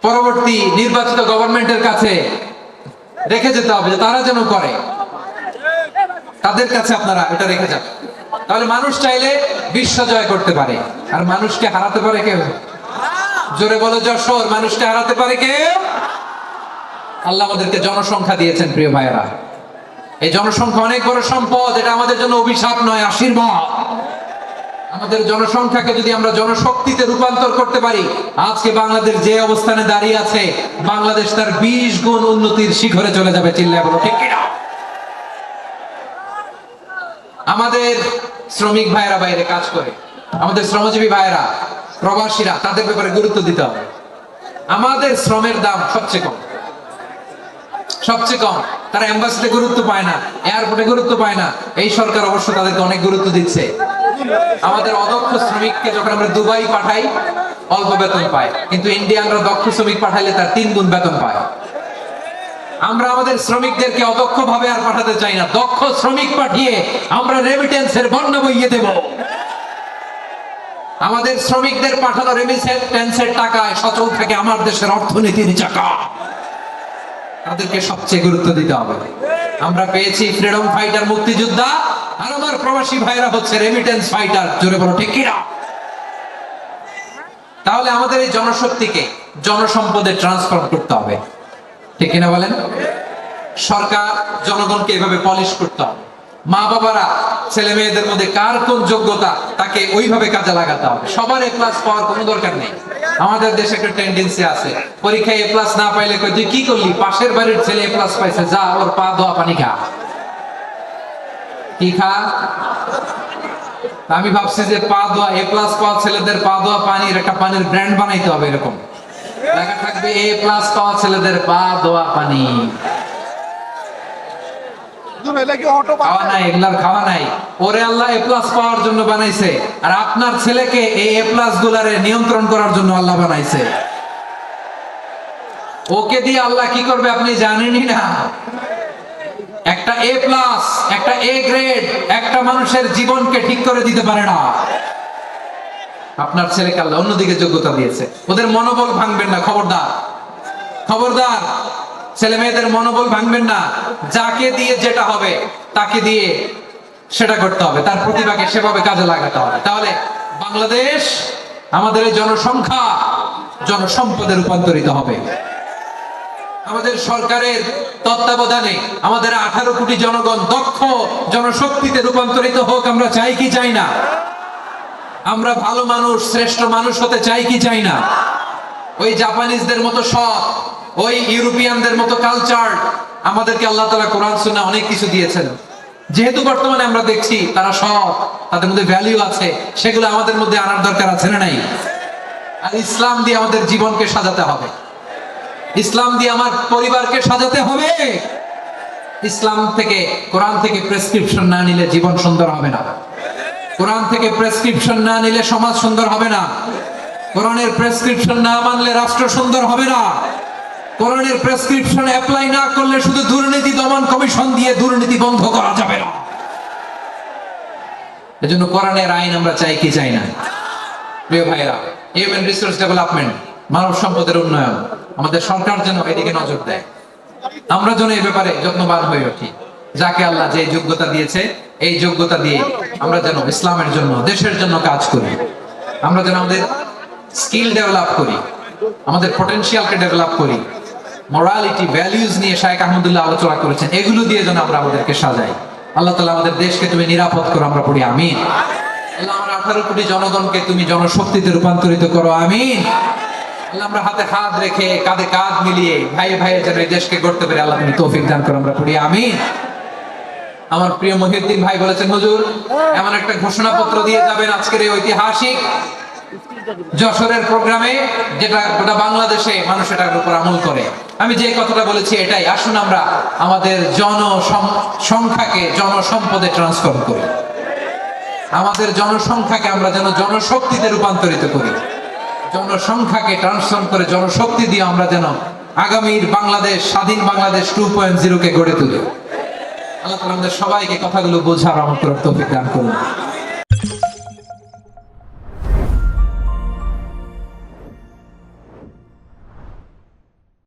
পরবর্তী নির্বাচিত গভর্নমেন্টের কাছে রেখে যেতে হবে, যে তারা যেন করে, তাদের কাছে আপনারা এটা রেখে যান। তাহলে মানুষ চাইলে বিশ্ব জয় করতে পারে। আর মানুষকে হারাতে পারে কেউ? জোরে বলো যশোর, মানুষকে হারাতে পারে কেউ? আল্লাহ আমাদেরকে জনসংখ্যা দিয়েছেন প্রিয় ভাইয়েরা। এই জনসংখ্যা অনেক বড় সম্পদ, এটা আমাদের জন্য অভিশাপ নয়, আশীর্বাদ। আমাদের জনসংখ্যাকে যদি আমরা জনশক্তিতে রূপান্তর করতে পারি, আজকে বাংলাদেশ যে অবস্থানে দাঁড়িয়ে আছে, বাংলাদেশ তার 20 গুণ উন্নতির শিখরে চলে যাবে। চিল্লায় বলো ঠিক কিনা? আমাদের শ্রমিক ভাইয়েরা বাইরে কাজ করে, আমাদের শ্রমজীবী ভাইয়েরা, প্রবাসীরা, তাদের ব্যাপারে গুরুত্ব দিতে হবে। আমাদের শ্রমের দাম সবচেয়ে কম, সবচেয়ে কম। তারা এম্বাসিতে গুরুত্ব পায় না, এয়ারপোর্টে গুরুত্ব পায় না। এই সরকার অবশ্য তাদেরকে অনেক গুরুত্ব দিচ্ছে। আমাদের অদক্ষ শ্রমিককে যখন আমরা দুবাই পাঠাই অল্প বেতন পায়, কিন্তু ইন্ডিয়ানরা দক্ষ শ্রমিক পাঠাইলে তার 3 গুণ বেতন পায়। আমরা আমাদের শ্রমিকদেরকে অদক্ষ ভাবে আর পাঠাতে চাই না, দক্ষ শ্রমিক পাঠিয়ে আমরা রেমিটেন্সের বন্যা বইয়ে দেব। আমাদের শ্রমিকদের পাঠানো রেমিটেন্সের টাকায় সচল থাকে আমার দেশের অর্থনীতির চাকা। তাদেরকে সবচেয়ে গুরুত্ব দিতে হবে। আমরা পেয়েছি ফ্রিডম ফাইটার, মুক্তিযোদ্ধা, আর আমার প্রবাসী ভাইরা হচ্ছে রেমিটেন্স ফাইটার। জোরে বলো ঠিক কিনা? তাহলে আমাদের এই জনশক্তিকে জনসম্পদে ট্রান্সফর্ম করতে হবে, ঠিক কিনা বলেন? সরকার জনগণকে এভাবে পলিশ করতে হবে। মা বাবারা ছেলে মেয়েদের মধ্যে কার কোন যোগ্যতা তাকে ওইভাবে কাজে লাগাতে হবে। সবার এ প্লাস পাওয়ার কোনো দরকার নেই। আমাদের দেশে একটা টেন্ডেন্সি আছে, পরীক্ষায় এ প্লাস না পাইলে কই তুই কি করলি, পাশের বাড়ির ছেলে এ প্লাস পাইছে, যা ওর পা ধোয়া পানি খা। কি খা? আমি ভাবছি যে পা ধোয়া, এ প্লাস পাওয়া ছেলেদের পা ধোয়া পানির একটা পানির ব্র্যান্ড বানাইতে হবে, এরকম লেখা থাকবে এ প্লাস পাওয়া ছেলেদের পা ধোয়া পানি। খাওয়া নাই, এগুলার খাওয়া নাই। ওরে আল্লাহ এ প্লাস পাওয়ার জন্য বানাইছে, আর আপনার ছেলেকে এই এ প্লাস গুলারে নিয়ন্ত্রণ করার জন্য আল্লাহ বানাইছে। ওকে দিয়ে আল্লাহ কি করবে আপনি জানেনই না। একটা এ প্লাস, একটা এ গ্রেড একটা মানুষের জীবনকে ঠিক করে দিতে পারে না। আপনার ছেলেকে আল্লাহ অন্যদিকে যোগ্যতা দিয়েছে। ওদের মনোবল ভাঙবেন না, খবরদার, খবরদার। ছেলে মেয়েদের মনোবল ভাঙবেন না। যাকে দিয়ে যেটা হবে তাকে দিয়ে সেটা করতে হবে, তার প্রতিভাকে সেভাবে কাজে লাগাতে হবে। তাহলে বাংলাদেশ, আমাদের এই জনসংখ্যা জনসম্পদে রূপান্তরিত হবে। আমাদের সরকারের তত্ত্বাবধানে আমাদের 18 কোটি জনগণ দক্ষ জনশক্তিতে রূপান্তরিত হোক, আমরা চাই কি চাই না? আমরা ভালো মানুষ, শ্রেষ্ঠ মানুষ হতে চাই কি চাই না? ওই জাপানিজদের মতো সৎ, ওই ইউরোপিয়ানদের মতো কালচার, আমাদেরকে আল্লাহ তাআলা কোরআন সুন্নাহ অনেক কিছু দিয়েছেন। যেহেতু বর্তমানে আমরা দেখছি তারা সৎ, তাদের মধ্যে ভ্যালু আছে, সেগুলো আমাদের মধ্যে আনার দরকার আছে না নাই? আর ইসলাম দিয়ে আমাদের জীবনকে সাজাতে হবে, ইসলাম দিয়ে আমার পরিবারকে সাজাতে হবে। ইসলাম থেকে, কোরআন থেকে প্রেসক্রিপশন না নিলে জীবন সুন্দর হবে না। কোরআন থেকে প্রেসক্রিপশন না নিলে সমাজ সুন্দর হবে না। কোরআনের প্রেসক্রিপশন না মানলে রাষ্ট্র সুন্দর হবে না। কোরআনের প্রেসক্রিপশন অ্যাপ্লাই না করলে শুধু দুর্নীতি দমন কমিশন দিয়ে দুর্নীতি বন্ধ করা যাবে না। এজন্য কোরআনের আইন আমরা চাই কি চাই না? প্রিয় ভাইরা, হিউম্যান রিসোর্স ডেভেলপমেন্ট, মানব সম্পদের উন্নয়ন, আমাদের সরকার যেন এদিকে নজর দেয়। আমরা যেন এই ব্যাপারে যত্নবান হয়ে উঠি। যাকে আল্লাহ যে যোগ্যতা দিয়েছে, এই যোগ্যতা দিয়ে আমরা যেন ইসলামের জন্য, দেশের জন্য কাজ করি। আমরা যেন আমাদের স্কিল ডেভেলপ করি, আমাদের পটেনশিয়ালকে ডেভেলপ করি। মোরালিটি, ভ্যালিউজ নিয়ে শায়েখ আহমদুল্লাহ আলোচনা করেছেন, এগুলো দিয়ে যেন আমরা আমাদেরকে সাজাই। আল্লাহ তাআলা আমাদের দেশকে তুমি নিরাপদ করো, আমরা পড়ি আমিন। আল্লাহ আমার 18 কোটি জনগণকে তুমি জনশক্তিতে রূপান্তরিত করো, আমিন। আল্লাহ আমরা হাতে হাত রেখে, কাঁধে কাঁধ মিলিয়ে ভাই ভাইয়ের যেন এই দেশকে গড়তে পারি, আল্লাহ তুমি তৌফিক দান করো, আমরা পড়ি আমিন। আমার প্রিয় মহিউদ্দিন ভাই বলেছেন, হুজুর এমন একটা ঘোষণাপত্র দিয়ে যাবেন আজকের এই ঐতিহাসিক যশোরের প্রোগ্রামে, যেটা গোটা বাংলাদেশে মানুষ এটার উপর আমল করে। আমি যে কথাটা বলেছি এটাই, আসুন আমরা আমাদের জনসংখ্যাকে জনসম্পদে ট্রান্সফর্ম করি। আমাদের জনসংখ্যাকে আমরা যেন জনশক্তিতে রূপান্তরিত করি। জনসংখ্যাকে ট্রান্সফর্ম করে জনশক্তি দিয়ে আমরা যেন আগামীর বাংলাদেশ, স্বাধীন বাংলাদেশ 2.0 কে গড়ে তুলি। আল্লাহ তাআলা আমাদের সবাইকে কথাগুলো বোঝার আমল করার তৌফিক দান করুন।